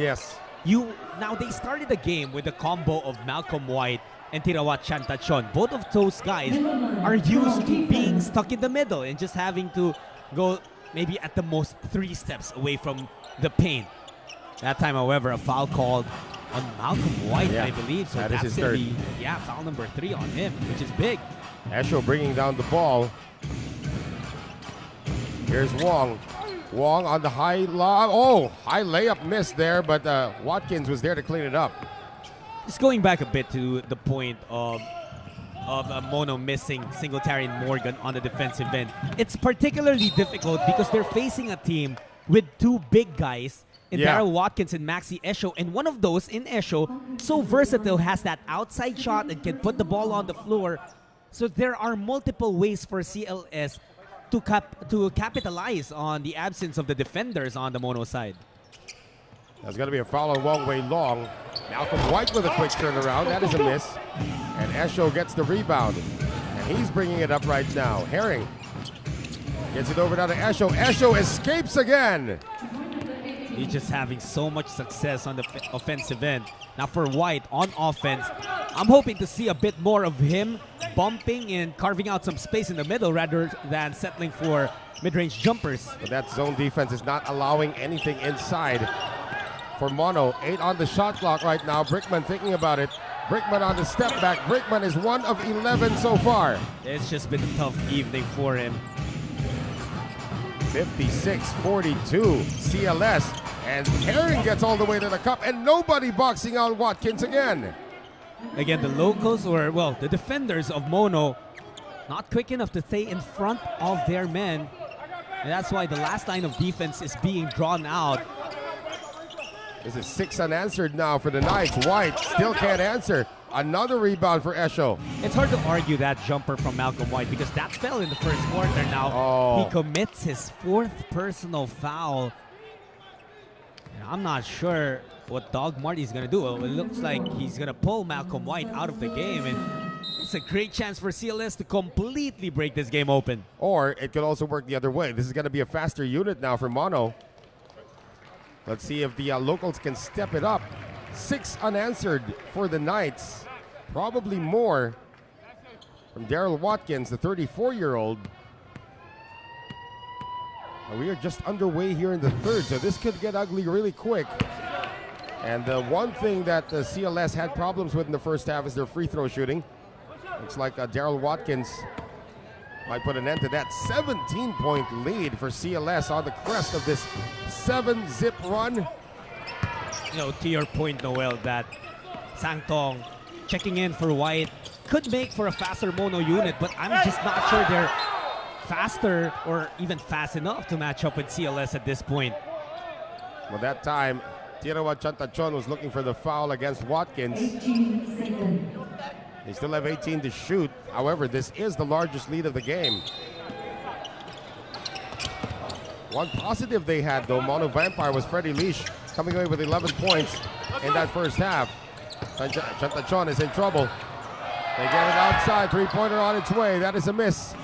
Now they started the game with a combo of Malcolm White and Tirawat Chantachon. Both of those guys are used to being stuck in the middle and just having to go maybe at the most 3 steps away from the paint. That time, however, a foul called on Malcolm White, I believe. So that is his third. Foul number 3 on him, which is big. Esho bringing down the ball. Here's Wong. Wong on the high lob. Oh, high layup missed there, but Watkins was there to clean it up. Just going back a bit to the point of Mono missing Singletary and Morgan on the defensive end. It's particularly difficult because they're facing a team with 2 big guys in Daryl Watkins and Maxi Esho, and one of those in Esho, so versatile, has that outside shot and can put the ball on the floor. So there are multiple ways for CLS to capitalize on the absence of the defenders on the Mono side. There's going to be a foul on Wong Wei Long. Malcolm White with a quick turnaround. That is a miss. And Esho gets the rebound. And he's bringing it up right now. Herring gets it over now to Esho. Esho escapes again. He's just having so much success on the offensive end. Now for White on offense, I'm hoping to see a bit more of him bumping and carving out some space in the middle rather than settling for mid-range jumpers. But that zone defense is not allowing anything inside for Mono. 8 on the shot clock right now. Brickman thinking about it. Brickman on the step back. Brickman is 1 of 11 so far. It's just been a tough evening for him. 56-42 CLS. And Herring gets all the way to the cup, and nobody boxing out Watkins again. Again, the locals, or well, the defenders of Mono, not quick enough to stay in front of their men. And that's why the last line of defense is being drawn out. This is 6 unanswered now for the Knights. White still can't answer. Another rebound for Esho. It's hard to argue that jumper from Malcolm White because that fell in the first quarter. Now he commits his 4th personal foul. And I'm not sure what Dog Marty's going to do. It looks like he's going to pull Malcolm White out of the game. And it's a great chance for CLS to completely break this game open. Or it could also work the other way. This is going to be a faster unit now for Mono. Let's see if the locals can step it up. 6 unanswered for the Knights. Probably more from Daryl Watkins, the 34-year-old. We are just underway here in the 3rd, so this could get ugly really quick. And the one thing that the CLS had problems with in the first half is their free throw shooting. Looks like Daryl Watkins might put an end to that. 17-point lead for CLS on the crest of this 7-zip run. You know, to your point, Noel, that Sangtong checking in for White could make for a faster Mono unit, but I'm just not sure they're faster or even fast enough to match up with CLS at this point. Well, that time, Tirawat Chantachon was looking for the foul against Watkins. They still have 18 to shoot. However, this is the largest lead of the game. One positive they had, though, Mono Vampire, was Freddie Leash coming away with 11 points in that first half. Chantachon is in trouble. They get it outside, 3-pointer on its way. That is a miss.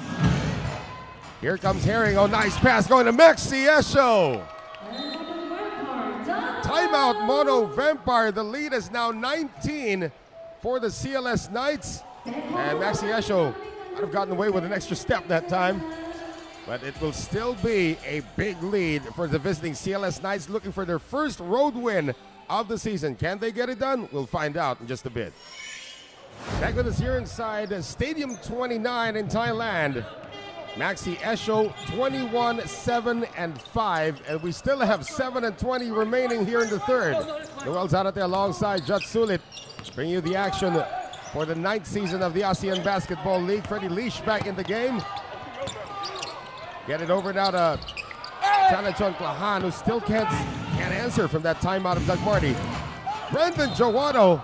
Here comes Herring. Oh, nice pass going to Maxi Esho. Timeout, Mono Vampire. The lead is now 19 for the CLS Knights. And Maxi Esho might have gotten away with an extra step that time. But it will still be a big lead for the visiting CLS Knights, looking for their first road win of the season. Can they get it done? We'll find out in just a bit. Back with us here inside Stadium 29 in Thailand. Maxi Esho 21, 7, and 5, and we still have 7 and 20 remaining here in the 3rd. Noel Zarate alongside Jut Sulit, bringing you the action for the 9th season of the ASEAN Basketball League. Freddie Leash back in the game. Get it over now to Chanachon Klahan, who still can't answer from that timeout of Doug Marty. Brendan Jawado,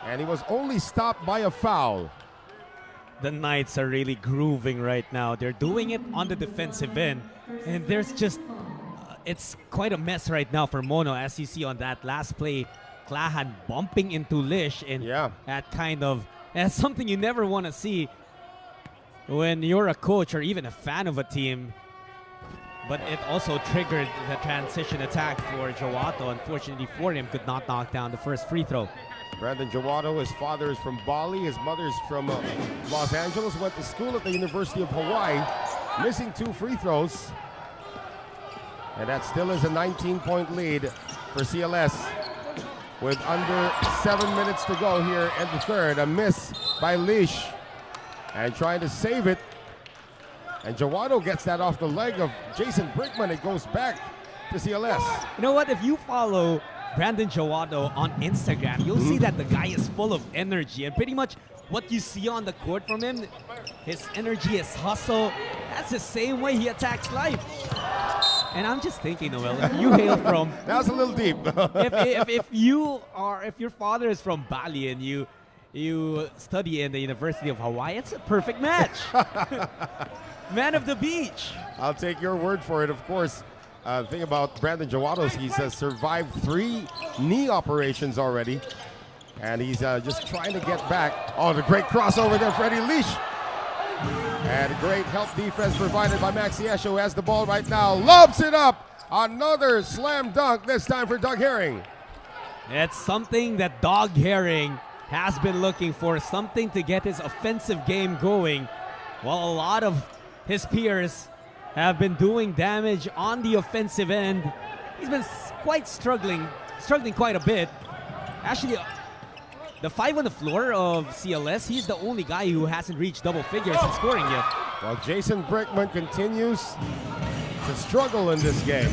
and he was only stopped by a foul. The Knights are really grooving right now. They're doing it on the defensive end, and there's just it's quite a mess right now for Mono, as you see on that last play. Klahan bumping into Lish, and that's something you never want to see when you're a coach or even a fan of a team. but it also triggered the transition attack for Jawato. Unfortunately for him, could not knock down the first free throw. Brandon Jawato, his father is from Bali, his mother is from Los Angeles, went to school at the University of Hawaii, missing 2 free throws. And that still is a 19-point lead for CLS with under 7 minutes to go here in the third. A miss by Leash and trying to save it. And Jawato gets that off the leg of Jason Brickman. It goes back to CLS. You know what? If you follow Brandon Jawato on Instagram, you'll see that the guy is full of energy, and pretty much what you see on the court from him, his energy, his hustle, that's the same way he attacks life. And I'm just thinking, Noel, if you hail from That was a little deep. if your father is from Bali and you study in the University of Hawaii, it's a perfect match. Man of the beach. I'll take your word for it, of course. The thing about Brandon Jawato is he's survived 3 knee operations already. And he's just trying to get back. Oh, the great crossover there, Freddie Leash. And a great help defense provided by Maxi Esho, who has the ball right now. Lobs it up. Another slam dunk, this time for Doug Herring. It's something that Doug Herring has been looking for, something to get his offensive game going. While a lot of his peers have been doing damage on the offensive end, he's been quite struggling quite a bit. Actually, the 5 on the floor of CLS, he's the only guy who hasn't reached double figures in scoring yet. Well, Jason Brickman continues to struggle in this game.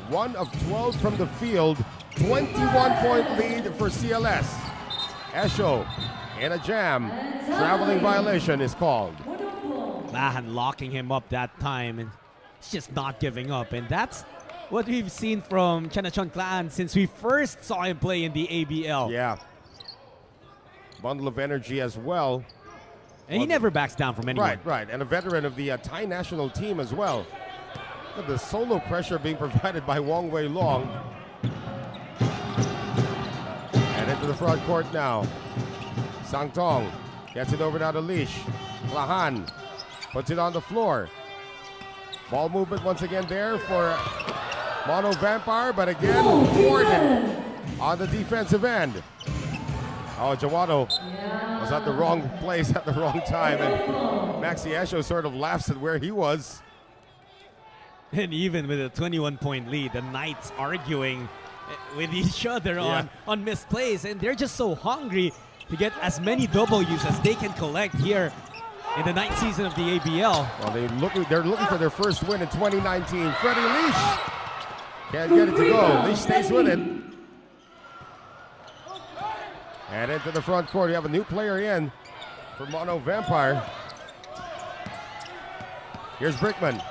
1 of 12 from the field, 21-point lead for CLS. Esho in a jam, traveling violation is called. Lahan locking him up that time, and he's just not giving up. And that's what we've seen from Chanachon Clan since we first saw him play in the ABL. Yeah. Bundle of energy as well. And he never backs down from anyone. Right. And a veteran of the Thai national team as well. Look at the solo pressure being provided by Wong Wei Long. And into the front court now. Sang Tong gets it over now to Leash. Lahan puts it on the floor. Ball movement once again there for Mono Vampire, but again, Gordon on the defensive end. Oh, Jawato was at the wrong place at the wrong time, and Maxi Esho sort of laughs at where he was. And even with a 21-point lead, the Knights arguing with each other on missed plays, and they're just so hungry to get as many W's as they can collect here in the 9th season of the ABL. Well, they're looking for their first win in 2019. Freddie Leash can't get it to go. Leash stays with it. And into the front court, you have a new player in for Mono Vampire. Here's Brickman.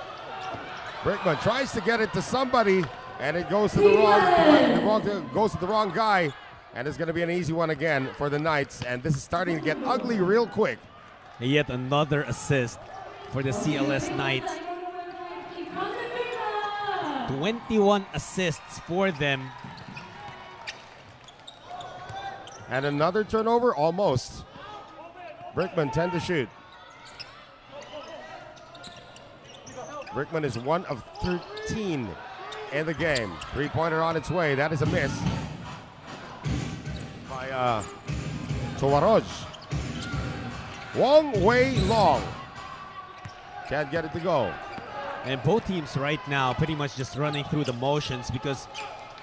Brickman tries to get it to somebody, and it goes to the wrong guy. And it's going to be an easy one again for the Knights. And this is starting to get ugly real quick. Yet another assist for the CLS Knights. 21 assists for them. And another turnover, almost. Brickman 10 to shoot. Brickman is 1 of 13 in the game. 3-pointer on its way. That is a miss by Tawaroj. Wong Wei Long can't get it to go. And both teams right now pretty much just running through the motions, because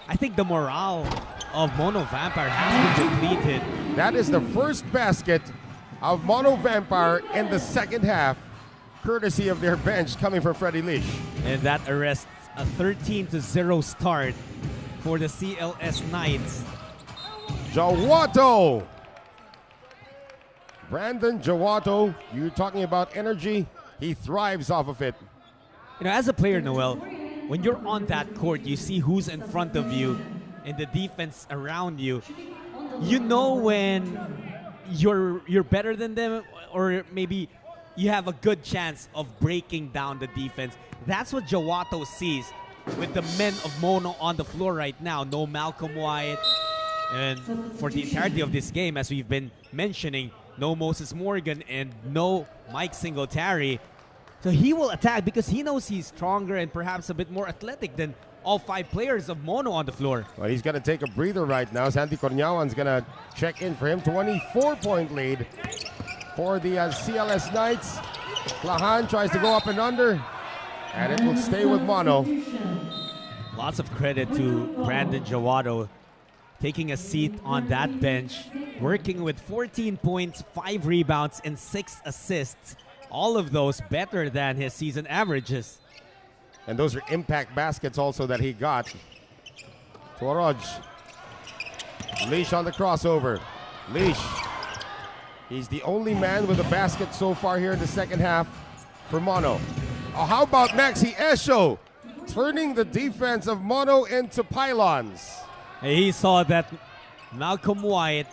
I think the morale of Mono Vampire has been depleted. That is the first basket of Mono Vampire in the second half, courtesy of their bench coming from Freddie Leash. And that arrests a 13-0 start for the CLS Knights. Jawato. Brandon Jawato, you're talking about energy. He thrives off of it. You know, as a player, Noel, when you're on that court, you see who's in front of you and the defense around you. You know when you're better than them, or maybe you have a good chance of breaking down the defense. That's what Jawato sees with the men of Mono on the floor right now. No Malcolm White. And for the entirety of this game, as we've been mentioning, no Moses Morgan and no Mike Singletary. So he will attack because he knows he's stronger and perhaps a bit more athletic than all 5 players of Mono on the floor. Well, he's going to take a breather right now. Sandy Cornyawan's going to check in for him. 24-point lead for the CLS Knights. Plahan tries to go up and under, and it will stay with Mono. Lots of credit to Brandon Jawado taking a seat on that bench, working with 14 points, 5 rebounds, and 6 assists. All of those better than his season averages. And those are impact baskets also that he got. Tuaroj. Leash on the crossover. Leash. He's the only man with a basket so far here in the second half for Mono. Oh, how about Maxi Esho turning the defense of Mono into pylons? He saw that Malcolm White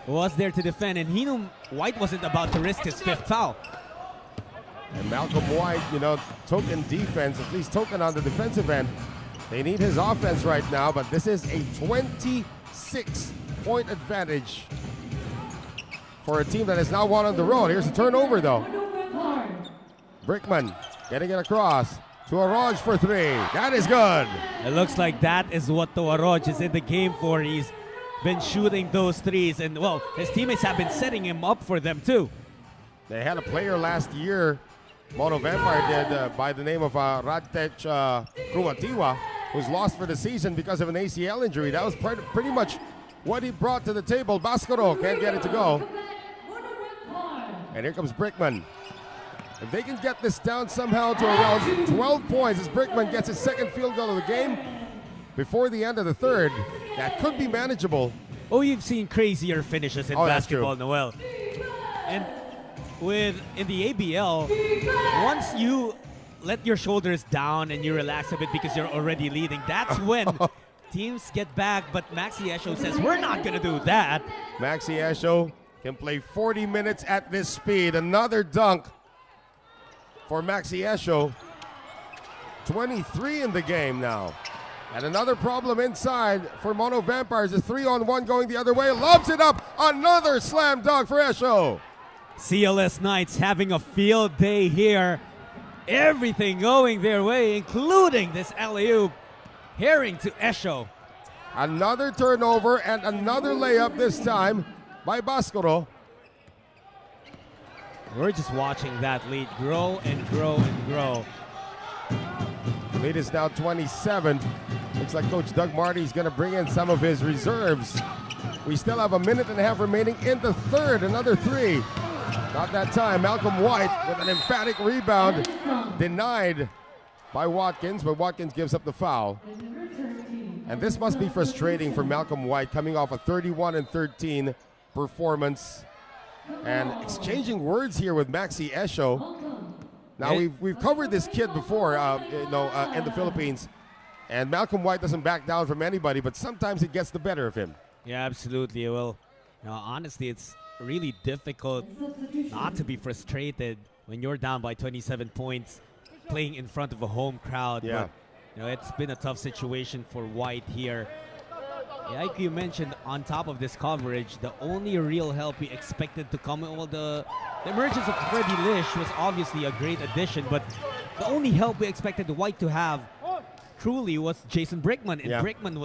was there to defend, and he knew White wasn't about to risk his 5th foul. And Malcolm White, token defense, at least token on the defensive end. They need his offense right now, but this is a 26-point advantage for a team that has now won on the road. Here's a turnover, though. Brickman getting it across. Tuaroj for 3. That is good. It looks like that is what Tuaroj is in the game for. He's been shooting those threes, and, well, his teammates have been setting him up for them, too. They had a player last year, Mono Vampire did, by the name of Radtech Kruatiwa, who's lost for the season because of an ACL injury. That was pretty much what he brought to the table. Bascaro can't get it to go. And here comes Brickman. If they can get this down somehow to around 12 points as Brickman gets his 2nd field goal of the game before the end of the 3rd, that could be manageable. Oh, you've seen crazier finishes in basketball, Noel. And in the ABL, once you let your shoulders down and you relax a bit because you're already leading, that's when teams get back. But Maxi Esho says, we're not going to do that. Maxi Esho can play 40 minutes at this speed. Another dunk for Maxi Esho. 23 in the game now. And another problem inside for Mono Vampires. A 3-on-1 going the other way. Lobs it up. Another slam dunk for Esho. CLS Knights having a field day here. Everything going their way, including this alley-oop. Herring to Esho. Another turnover and another layup this time by Bascaro. We're just watching that lead grow and grow and grow. Lead is now 27. Looks like Coach Doug Marty's going to bring in some of his reserves. We still have a minute and a half remaining in the 3rd. Another 3. Not that time. Malcolm White with an emphatic rebound. Denied by Watkins, but Watkins gives up the foul. And this must be frustrating for Malcolm White coming off a 31-13 performance. And exchanging words here with Maxi Esho. Now, we've covered this kid before, in the Philippines. And Malcolm White doesn't back down from anybody, but sometimes it gets the better of him. Yeah, absolutely. Well, honestly, it's really difficult not to be frustrated when you're down by 27 points playing in front of a home crowd. Yeah. But, it's been a tough situation for White here. Yeah, like you mentioned, on top of this coverage, the only real help we expected to come, well, the emergence of Freddie Lish was obviously a great addition, but the only help we expected White to have truly was Jason Brickman, and Brickman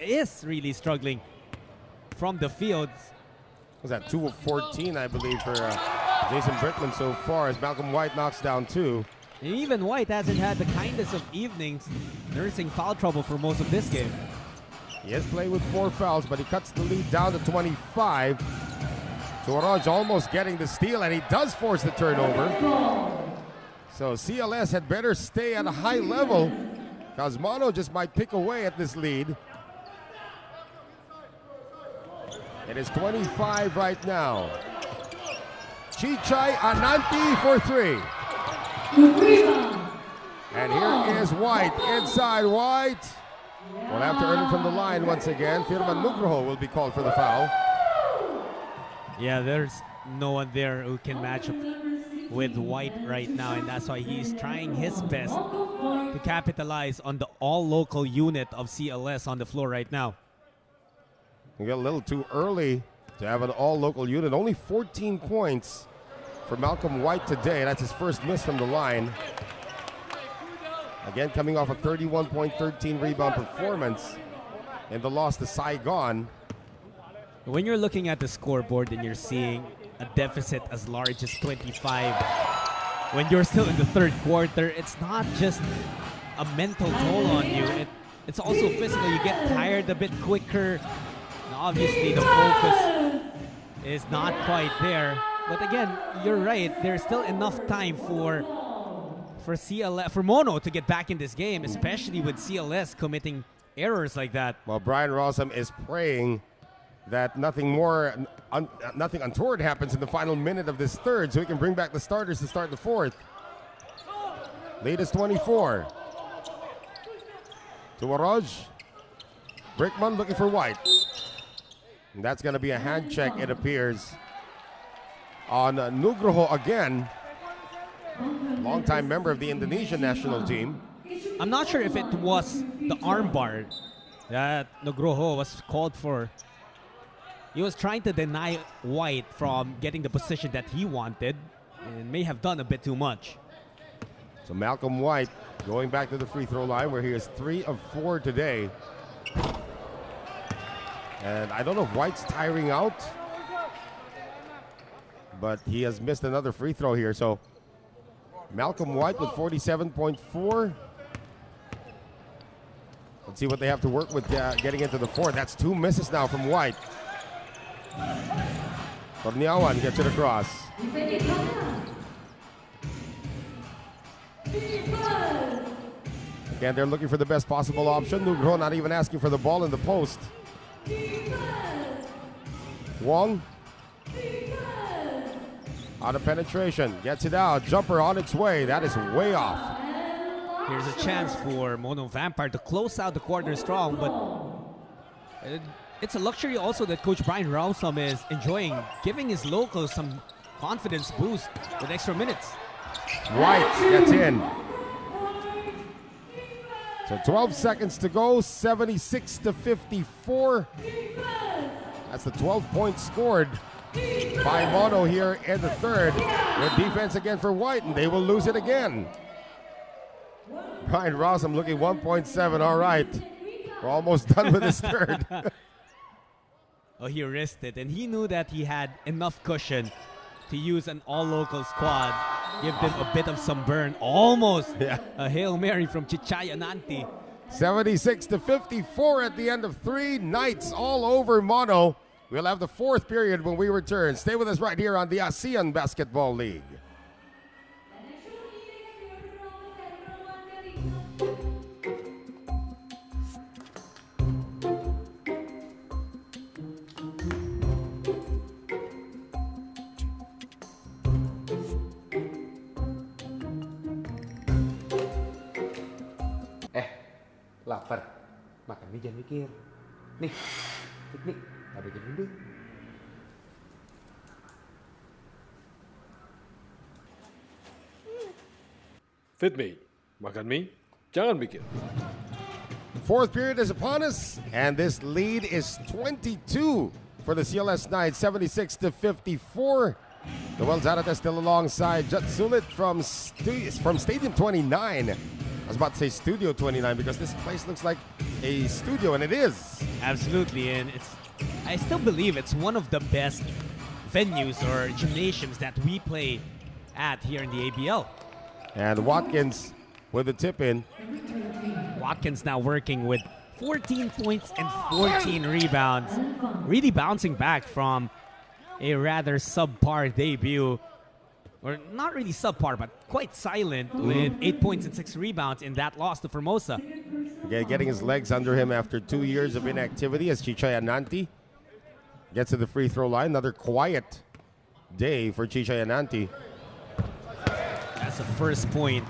is really struggling from the field. Was that 2 of 14, I believe, for Jason Brickman so far, as Malcolm White knocks down 2. And even White hasn't had the kindest of evenings, nursing foul trouble for most of this game. He has played with 4 fouls, but he cuts the lead down to 25. Tuaroj almost getting the steal, and he does force the turnover. So CLS had better stay at a high level, because Mono just might pick away at this lead. It is 25 right now. Chichai Ananti for 3. And here is White. Inside White. Will have to earn it from the line once again. Firman Nugroho will be called for the foul. Yeah, there's no one there who can match up with White right now, and that's why he's trying his best to capitalize on the all-local unit of CLS on the floor right now. We got a little too early to have an all-local unit. Only 14 points for Malcolm White today. That's his first miss from the line. Again, coming off a 31.13 rebound performance in the loss to Saigon. When you're looking at the scoreboard and you're seeing a deficit as large as 25, when you're still in the third quarter, it's not just a mental toll on you. It's also physical. You get tired a bit quicker. And obviously, the focus is not quite there. But again, you're right. There's still enough time for CLS, for Mono to get back in this game, especially with CLS committing errors like that. Well, Brian Rossum is praying that nothing untoward happens in the final minute of this third, so he can bring back the starters to start the fourth. Lead is 24. To Waroj. Brickman looking for White. And that's going to be a hand check, it appears, on Nugroho again. Longtime member of the Indonesian national team. I'm not sure if it was the armbar that Nugroho was called for. He was trying to deny White from getting the position that he wanted and may have done a bit too much. So Malcolm White going back to the free throw line where he is 3 of 4 today. And I don't know if White's tiring out, but he has missed another free throw here. So Malcolm White with 47.4. Let's see what they have to work with getting into the fourth. That's 2 misses now from White. Torniawan gets it across. Again, they're looking for the best possible option. Nugroho not even asking for the ball in the post. Wong. Out of penetration. Gets it out. Jumper on its way. That is way off. Here's a chance for Mono Vampire to close out the quarter strong, but it's a luxury also that Coach Brian Rossum is enjoying, giving his locals some confidence boost with extra minutes. White gets in. So 12 seconds to go, 76 to 54. That's the 12 points scored by Mono here in the third. Good defense again for White, and they will lose it again. Brian Rossum looking 1.7. All right, we're almost done with this third. Oh, he risked it, and he knew that he had enough cushion to use an all-local squad, give them a bit of some burn. Almost a Hail Mary from Chichaya Nanti. 76 to 54 at the end of 3. Knights all over Mono. We'll have the fourth period when we return. Stay with us right here on the ASEAN Basketball League. Lapar. Makan nih jangan mikir. Nih, piknik. Ada jadi dulu. Fit me, makan mie, jangan mikir. Fourth period is upon us, and this lead is 22 for the CLS Knights, 76 to 54. Noel Zarate still alongside Jut Sulit from Stadium 29. I was about to say Studio 29 because this place looks like a studio, and it is. Absolutely, and I still believe it's one of the best venues or gymnasiums that we play at here in the ABL. And Watkins with the tip in. Watkins now working with 14 points and 14 rebounds. Really bouncing back from a rather subpar debut. Or not really subpar, but quite silent with 8 points and 6 rebounds in that loss to Formosa. Again, getting his legs under him after 2 years of inactivity as Chichaya Nanti gets to the free throw line. Another quiet day for Chichaya Nanti. That's the first point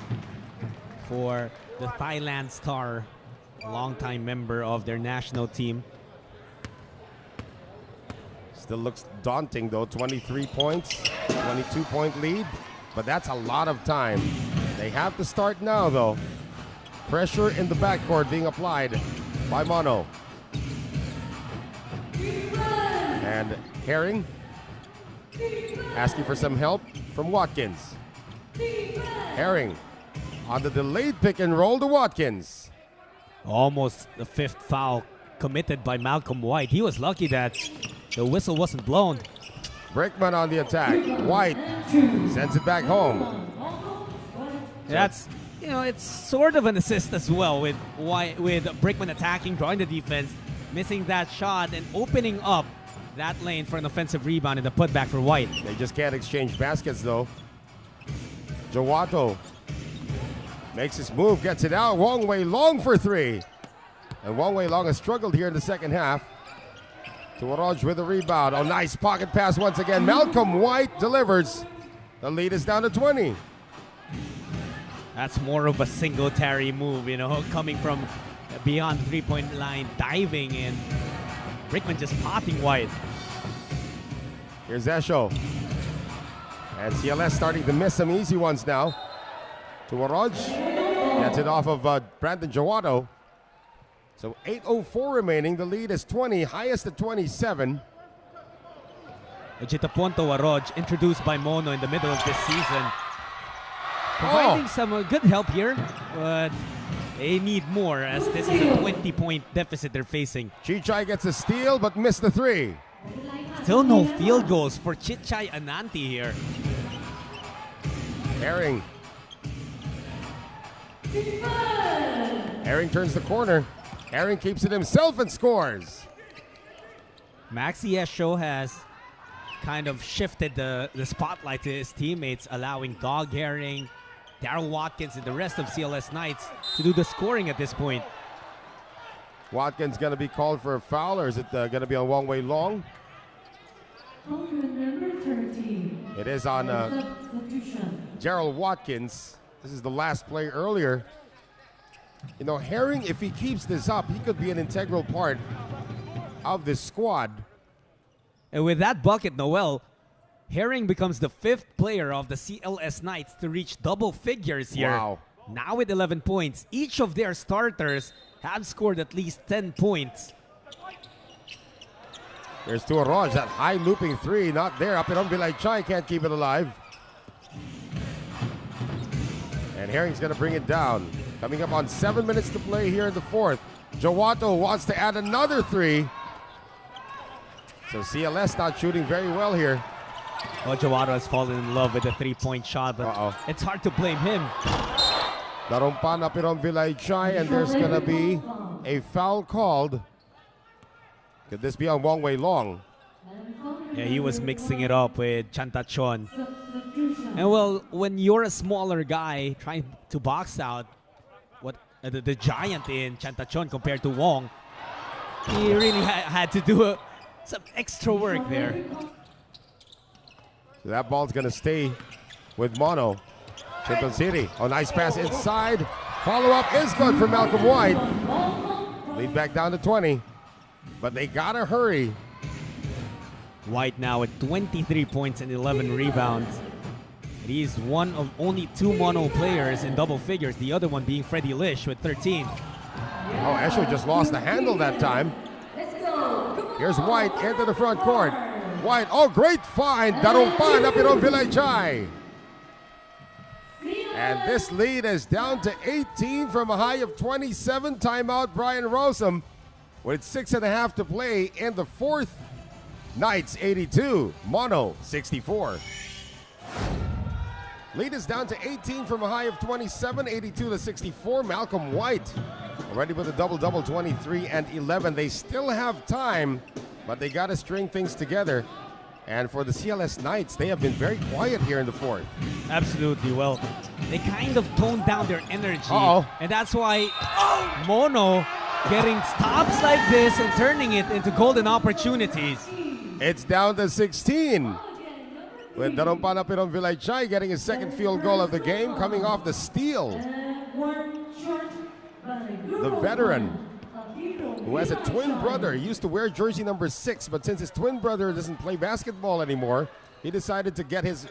for the Thailand star, longtime member of their national team. Still looks daunting though, 23 points, 22-point lead, but that's a lot of time. They have to start now though. Pressure in the backcourt being applied by Mono. And Herring asking for some help from Watkins. Herring on the delayed pick and roll to Watkins. Almost the 5th foul committed by Malcolm White. He was lucky that the whistle wasn't blown. Brickman on the attack. White sends it back home. That's, it's sort of an assist as well with Brickman attacking, drawing the defense, missing that shot, and opening up that lane for an offensive rebound and the putback for White. They just can't exchange baskets though. Jawato makes his move, gets it out. Wong Wei Long for 3. And Wong Wei Long has struggled here in the second half. Tuaroj with a rebound. Oh, nice pocket pass once again. Malcolm White delivers. The lead is down to 20. That's more of a Singletary move, coming from beyond the three-point line, diving, and Brickman just potting White. Here's Esho. And CLS starting to miss some easy ones now. Tuaroj gets it off of Brandon Jawato. So 8:04 remaining. The lead is 20, highest at 27. Ejitapon Tuaroj, introduced by Mono in the middle of this season. Providing some good help here, but they need more as this is a 20-point deficit they're facing. Chichai gets a steal but missed the 3. Still no field goals for Chichai Ananti here. Herring. Herring turns the corner. Herring keeps it himself and scores. Maxi Esho has kind of shifted the spotlight to his teammates, allowing Dog Herring, Daryl Watkins, and the rest of CLS Knights to do the scoring at this point. Watkins going to be called for a foul, or is it going to be on Wong Wei Long? It is on Gerald Watkins. This is the last play earlier. Herring, if he keeps this up, he could be an integral part of this squad. And with that bucket, Noel, Herring becomes the 5th player of the CLS Knights to reach double figures here. Wow. Now with 11 points. Each of their starters have scored at least 10 points. There's Tuaroj, that high looping 3, not there. Up and Vilay Chai can't keep it alive. And Herring's going to bring it down. Coming up on 7 minutes to play here in the 4th. Jawato wants to add another 3. So CLS not shooting very well here. Well, Jawato has fallen in love with the 3-point shot, but it's hard to blame him. Darumpan up on Vilay Chai, and there's going to be a foul called. Could this be on Wong Wei Long? Yeah, he was mixing it up with Chantachon. And well, when you're a smaller guy trying to box out the giant in Chantachon compared to Wong, he really had to do some extra work there. So that ball's going to stay with Mono. Chinton City. Oh, nice pass inside. Follow-up is good for Malcolm White. Lead back down to 20. But they got to hurry. White now with 23 points and 11 rebounds. He's one of only 2 Mono players in double figures, the other one being Freddie Lish with 13. Oh, Esho just lost the handle that time. Here's White into the front court. White, oh, great find. Darumpan up on Vilay Chai. And this lead is down to 18 from a high of 27. Timeout, Brian Rosum with 6.5 to play in the 4th. Knights 82, Mono 64. Lead is down to 18 from a high of 27, 82 to 64. Malcolm White already with a double-double, 23 and 11. They still have time, but they got to string things together. And for the CLS Knights, they have been very quiet here in the 4th. Absolutely. Well, they kind of toned down their energy. And that's why Mono getting stops like this and turning it into golden opportunities. It's down to 16. With Darumpan up on Vilay Chai getting his 2nd field goal of the game, coming off the steal. The veteran, who has a twin brother. He used to wear jersey number 6, but since his twin brother doesn't play basketball anymore, he decided to get his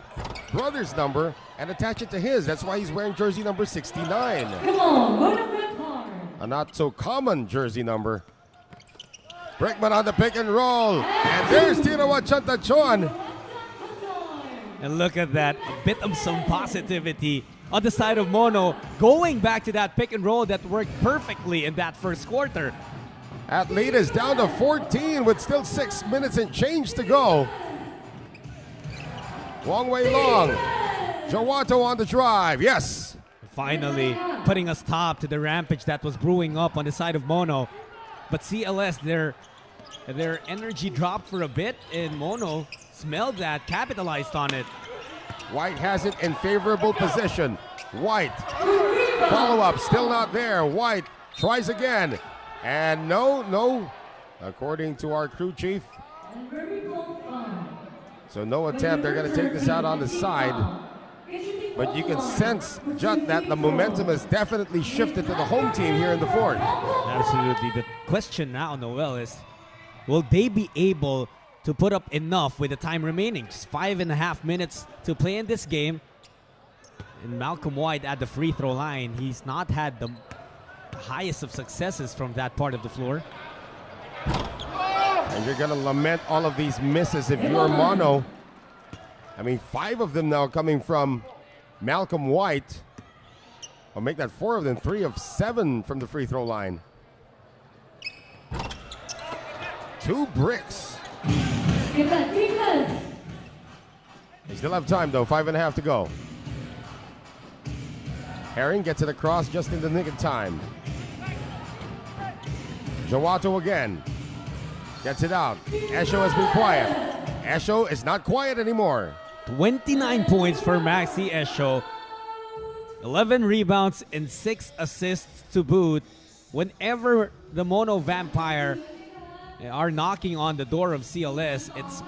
brother's number and attach it to his. That's why he's wearing jersey number 69. A not so common jersey number. Brickman on the pick and roll. And there's Tirawa Chantachon. And look at that, a bit of some positivity on the side of Mono, going back to that pick and roll that worked perfectly in that first quarter. That lead is down to 14 with still 6 minutes and change to go. Wong Wei Long, Jawato on the drive, yes. Finally putting a stop to the rampage that was brewing up on the side of Mono. But CLS, their energy dropped for a bit, and Mono smelled that, capitalized on it. White has it in favorable position. White, follow-up, still not there. White tries again. And no, according to our crew chief. So no attempt, they're gonna take this out on the side. But you can sense, Jut, that the momentum has definitely shifted to the home team here in the fourth. Absolutely. The question now, Noel, is will they be able to put up enough with the time remaining? Just 5.5 minutes to play in this game. And Malcolm White at the free throw line, he's not had the highest of successes from that part of the floor. And you're gonna lament all of these misses if you're Mono. I mean, 5 of them now coming from Malcolm White. I'll make that 4 of them, 3 of 7 from the free throw line. 2 bricks. They still have time though, 5.5 to go. Herring gets it across just in the nick of time. Jawato again. Gets it out. Esho has been quiet. Esho is not quiet anymore. 29 points for Maxi Esho. 11 rebounds and 6 assists to boot. Whenever the Mono Vampire are knocking on the door of CLS, it's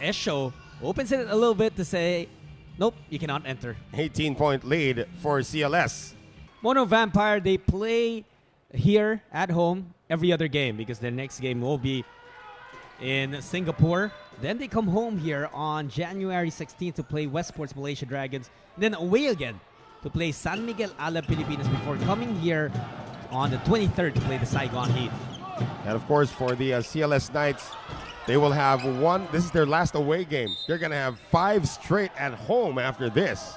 Esho opens it a little bit to say, nope, you cannot enter. 18-point lead for CLS. Mono Vampire, they play here at home every other game because their next game will be in Singapore. Then they come home here on January 16th to play Westport's Malaysia Dragons. Then away again to play San Miguel Ala Pilipinas before coming here on the 23rd to play the Saigon Heat. And of course, for the CLS Knights, they will have this is their last away game. They're going to have 5 straight at home after this.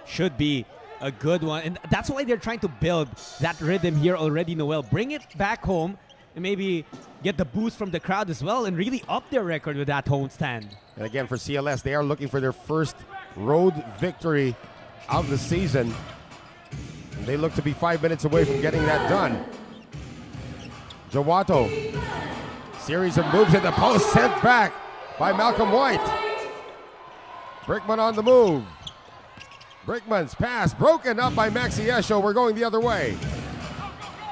Should be a good one. And that's why they're trying to build that rhythm here already, Noel. Bring it back home and maybe get the boost from the crowd as well and really up their record with that home stand. And again, for CLS, they are looking for their first road victory of the season. And they look to be 5 minutes away from getting that done. Jawato. Series of moves in the post, sent back by Malcolm White. Brickman on the move. Brickman's pass broken up by Maxi Esho. We're going the other way.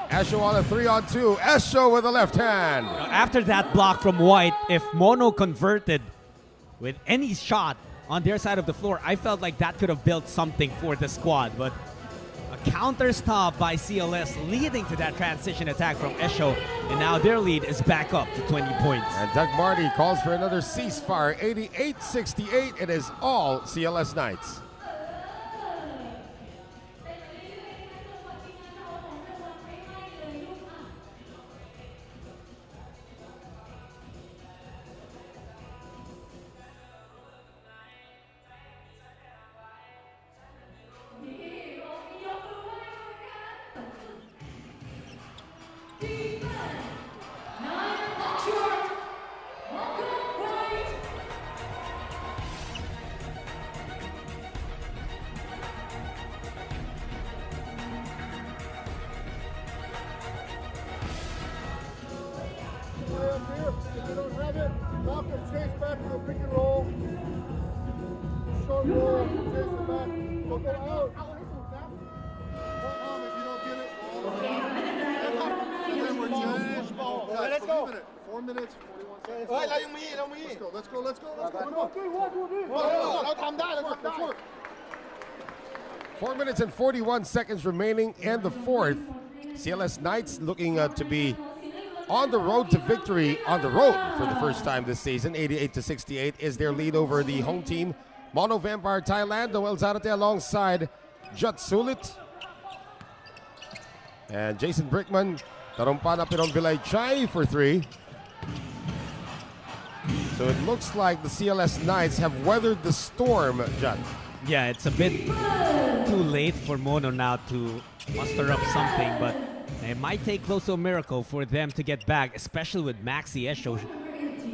Esho on a 3-on-2. Esho with the left hand. After that block from White, if Mono converted with any shot on their side of the floor, I felt like that could have built something for the squad. But a counter stop by CLS leading to that transition attack from Esho. And now their lead is back up to 20 points. And Doug Marty calls for another ceasefire. 88-68. It is all CLS Knights. Let's 4 minutes and 41 seconds remaining in the fourth. CLS Knights looking to be on the road to victory on the road for the first time this season. 88-68 is their lead over the home team. Mono Vampire Thailand, Noel Zarate alongside Jut Sulit. And Jason Brickman, Tarumpana Piron Vilay Chai for 3. So it looks like the CLS Knights have weathered the storm, Judd. Yeah, it's a bit too late for Mono now to muster up something, but it might take close to a miracle for them to get back, especially with Maxi Esho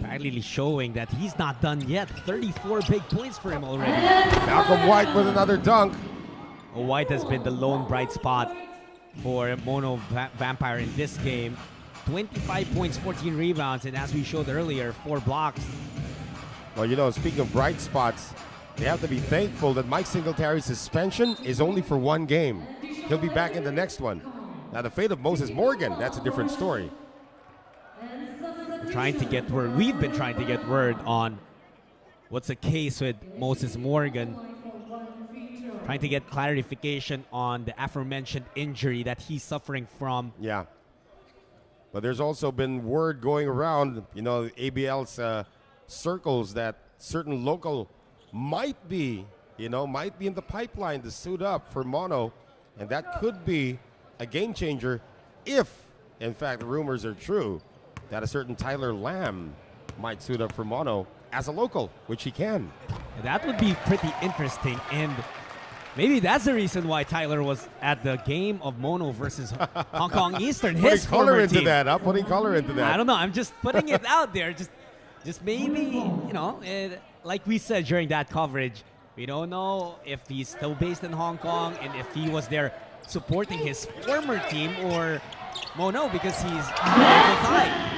practically showing that he's not done yet. 34 big points for him already. Malcolm White with another dunk. White has been the lone bright spot for Mono Vampire in this game. 25 points, 14 rebounds, and as we showed earlier, 4 blocks. Well, you know, speaking of bright spots, they have to be thankful that Mike Singletary's suspension is only for 1 game. He'll be back in the next one. Now, the fate of Moses Morgan, that's a different story. Trying to get word. We've been trying to get word on what's the case with Moses Morgan. Trying to get clarification on the aforementioned injury that he's suffering from. Yeah. But there's also been word going around, you know, ABL's circles that certain local might be in the pipeline to suit up for Mono. And that could be a game changer if, in fact, the rumors are true that a certain Tyler Lamb might suit up for Mono as a local, which he can. That would be pretty interesting, and maybe that's the reason why Tyler was at the game of Mono versus Hong Kong Eastern, his former team. Putting color into that. I don't know. I'm just putting it out there. Just maybe, you know, like we said during that coverage, we don't know if he's still based in Hong Kong and if he was there supporting his former team or Mono because he's high.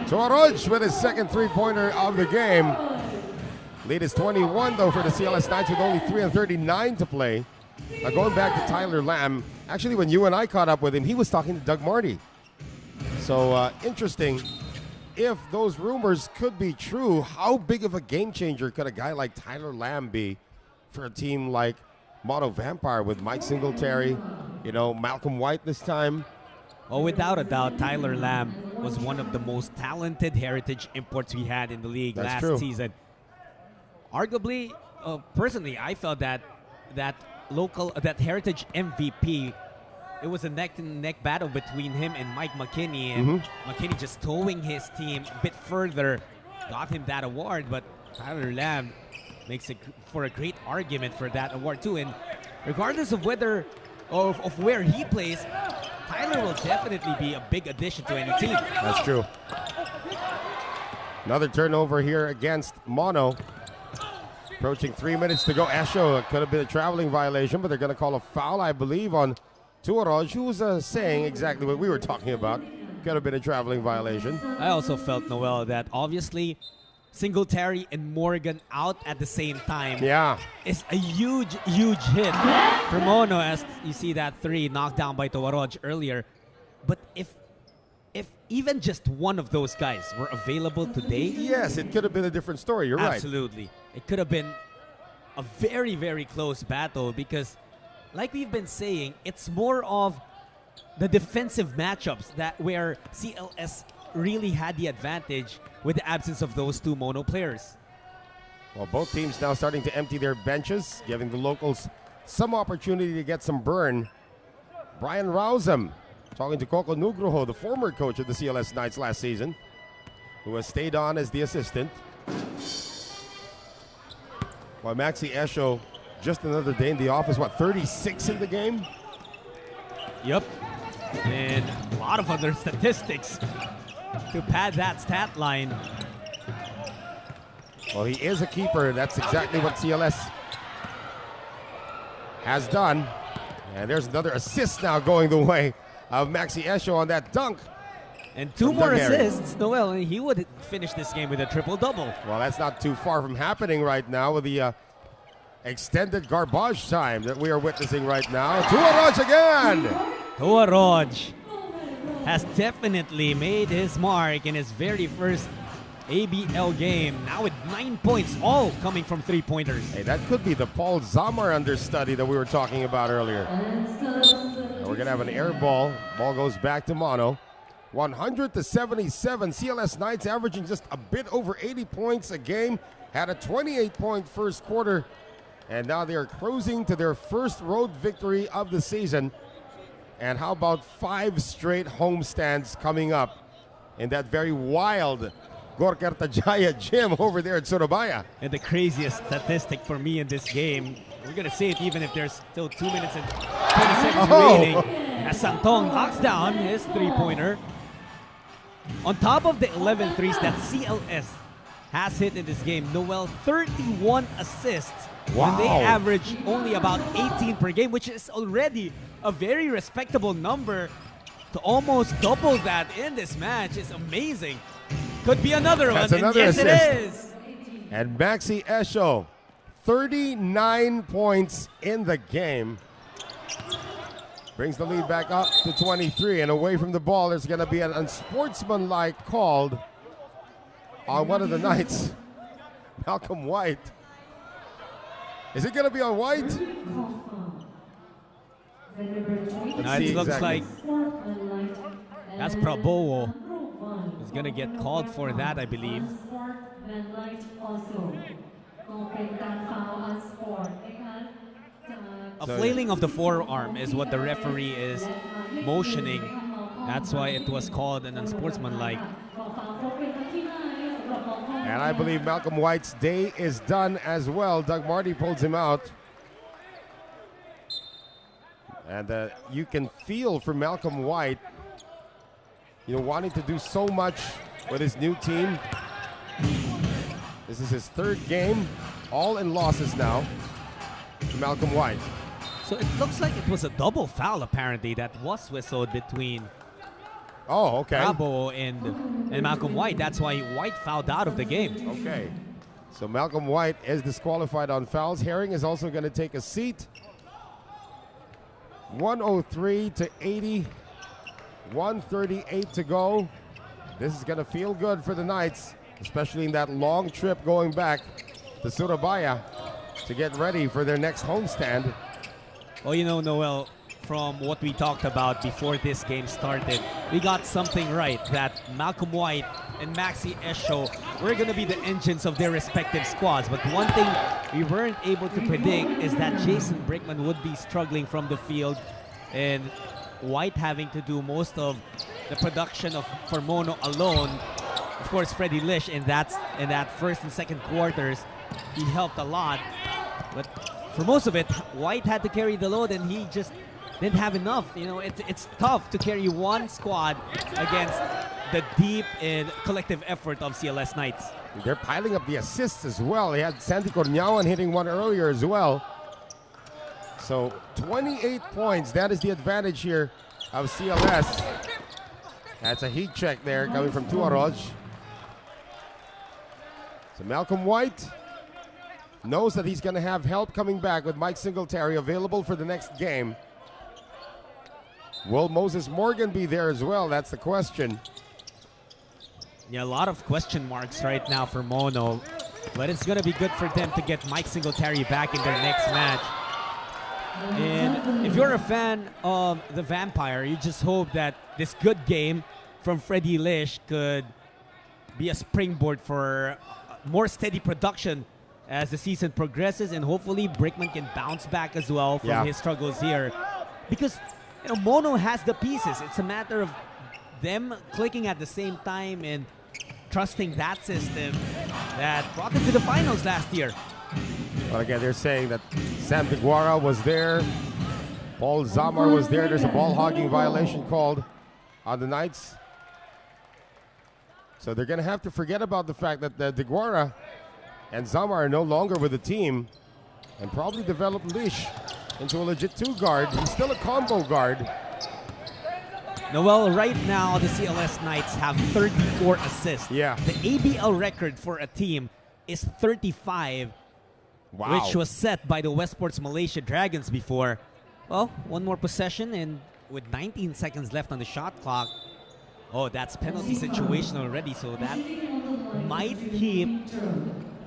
Tuaroj with his second three-pointer of the game. Lead is 21, though, for the CLS Knights with only 3:39 to play. Now, going back to Tyler Lamb, actually, when you and I caught up with him, he was talking to Doug Marty. So, interesting. If those rumors could be true, how big of a game changer could a guy like Tyler Lamb be for a team like Mono Vampire with Mike Singletary, you know, Malcolm White this time? Well, without a doubt, Tyler Lamb was one of the most talented heritage imports we had in the league last season. Arguably, personally, I felt that heritage MVP, it was a neck-to-neck battle between him and Mike McKinney, and McKinney just towing his team a bit further, got him that award. But Tyler Lamb makes it for a great argument for that award too. And regardless of whether of where he plays, Tyler will definitely be a big addition to any team. That's true. Another turnover here against Mono. Approaching 3 minutes to go. Esho, could have been a traveling violation, but they're going to call a foul, I believe, on Tuaroj, who was saying exactly what we were talking about. Could have been a traveling violation. I also felt, Noel, that obviously Singletary and Morgan out at the same time is a huge, huge hit for Mono, as you see that 3 knocked down by Tuaroj earlier. But if even just one of those guys were available today, yes, it could have been a different story. You're right. Absolutely. It could have been a very, very close battle because, like we've been saying, it's more of the defensive matchups that where CLS really had the advantage with the absence of those 2 Mono players. Well, both teams now starting to empty their benches, giving the locals some opportunity to get some burn. Brian Rousem talking to Coco Nugroho, the former coach of the CLS Knights last season, who has stayed on as the assistant. While Maxi Esho, just another day in the office, 36 in the game? Yep. And a lot of other statistics to pad that stat line. Well, he is a keeper. That's exactly what CLS has done. And there's another assist now going the way of Maxi Esho on that dunk. And 2 more assists, Noel, and he would finish this game with a triple-double. Well, that's not too far from happening right now with the extended garbage time that we are witnessing right now. Tuaroj again! Tuaroj has definitely made his mark in his very first ABL game. Now with 9 points, all coming from 3-pointers. Hey, that could be the Paul Zamar understudy that we were talking about earlier. We're going to have an air ball. Ball goes back to Mono. 100-77. CLS Knights averaging just a bit over 80 points a game. Had a 28-point first quarter. And now they are cruising to their first road victory of the season. And how about 5 straight homestands coming up in that very wild Gorkartajaya Gym over there at Surabaya. And the craziest statistic for me in this game, we're going to say it even if there's still 2 minutes and 20 seconds remaining, as Santong knocks down his three-pointer. On top of the 11 threes that CLS has hit in this game, Noel, 31 assists when they average only about 18 per game, which is already a very respectable number. To almost double that in this match is amazing. Could be another That's one, another and yes assist. it is. And Maxi Esho, 39 points in the game. Brings the lead back up to 23, and away from the ball, there's going to be an unsportsmanlike called on one of the Knights. Malcolm White. Is it going to be on White? Now it looks like that's Prabowo is going to get called for that, I believe. A flailing of the forearm is what the referee is motioning. That's why it was called an unsportsmanlike. And I believe Malcolm White's day is done as well. Doug Marty pulls him out. And you can feel for Malcolm White, wanting to do so much with his new team. This is his third game, all in losses now to Malcolm White. So it looks like it was a double foul, apparently, that was whistled between Bravo and Malcolm White. That's why White fouled out of the game. Okay. So Malcolm White is disqualified on fouls. Herring is also going to take a seat. 103 to 80. 138 to go. This is going to feel good for the Knights, especially in that long trip going back to Surabaya to get ready for their next homestand. Well, Noel, from what we talked about before this game started, we got something right, that Malcolm White and Maxi Esho were going to be the engines of their respective squads. But one thing we weren't able to predict is that Jason Brickman would be struggling from the field and White having to do most of the production for Mono alone. Of course, Freddie Lish in that first and second quarters, he helped a lot. But for most of it, White had to carry the load, and he just didn't have enough. It's tough to carry one squad against the deep and collective effort of CLS Knights. They're piling up the assists as well. They had Santi Cornyawan hitting one earlier as well. So 28 points. That is the advantage here of CLS. That's a heat check there coming from Tuaroj. So Malcolm White knows that he's going to have help coming back with Mike Singletary available for the next game. Will Moses Morgan be there as well? That's the question. Yeah, a lot of question marks right now for Mono. But it's going to be good for them to get Mike Singletary back in their next match. And if you're a fan of the Vampire, you just hope that this good game from Freddie Lish could be a springboard for more steady production as the season progresses, and hopefully Brickman can bounce back as well from his struggles here. Because Mono has the pieces. It's a matter of them clicking at the same time and trusting that system that brought them to the finals last year. But again, they're saying that Sam DeGuara was there. Paul Zamar was there. There's a ball hogging violation called on the Knights. So they're going to have to forget about the fact that DeGuara and Zamar are no longer with the team and probably develop Lish into a legit two guard. He's still a combo guard. Noel, right now the CLS Knights have 34 assists. Yeah. The ABL record for a team is 35, which was set by the Westports Malaysia Dragons before. Well, one more possession, and with 19 seconds left on the shot clock. Oh, that's penalty situation already, so that might keep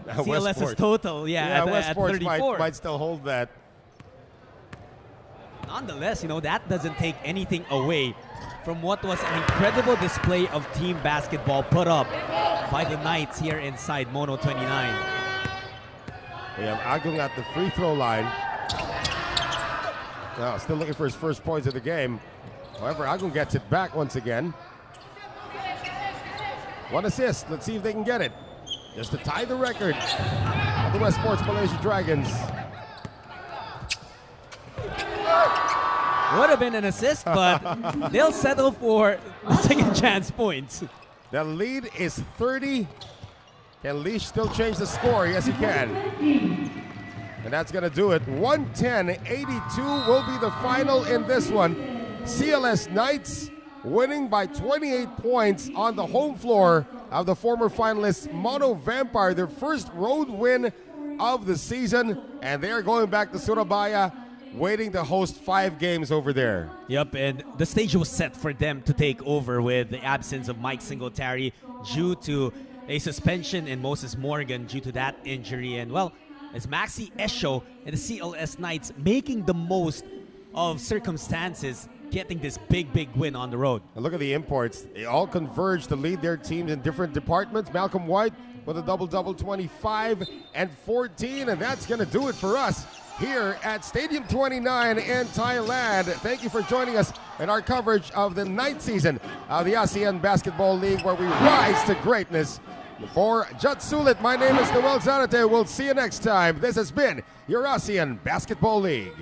CLS's total at Westports 34. might still hold that. Nonetheless, that doesn't take anything away from what was an incredible display of team basketball put up by the Knights here inside Mono 29. We have Agung at the free throw line. Now, still looking for his first points of the game. However, Agung gets it back once again. 1 assist. Let's see if they can get it. Just to tie the record of the West Sports Malaysia Dragons. Would have been an assist, but they'll settle for the second chance points. The lead is 30. Can Leash still change the score? Yes, he can. And that's going to do it. 110-82 will be the final in this one. CLS Knights winning by 28 points on the home floor of the former finalists Mono Vampire, their first road win of the season. And they're going back to Surabaya, waiting to host 5 games over there. Yep, and the stage was set for them to take over with the absence of Mike Singletary due to a suspension and Moses Morgan due to that injury. And well, it's Maxi Esho and the CLS Knights making the most of circumstances, getting this big win on the road. And look at the imports. They all converge to lead their teams in different departments. Malcolm White with a double-double, 25 and 14. And that's going to do it for us here at Stadium 29 in Thailand. Thank you for joining us in our coverage of the ninth season of the ASEAN Basketball League, where we rise to greatness. For Jud Sulit, my name is Noel Zarate. We'll see you next time. This has been your ASEAN Basketball League.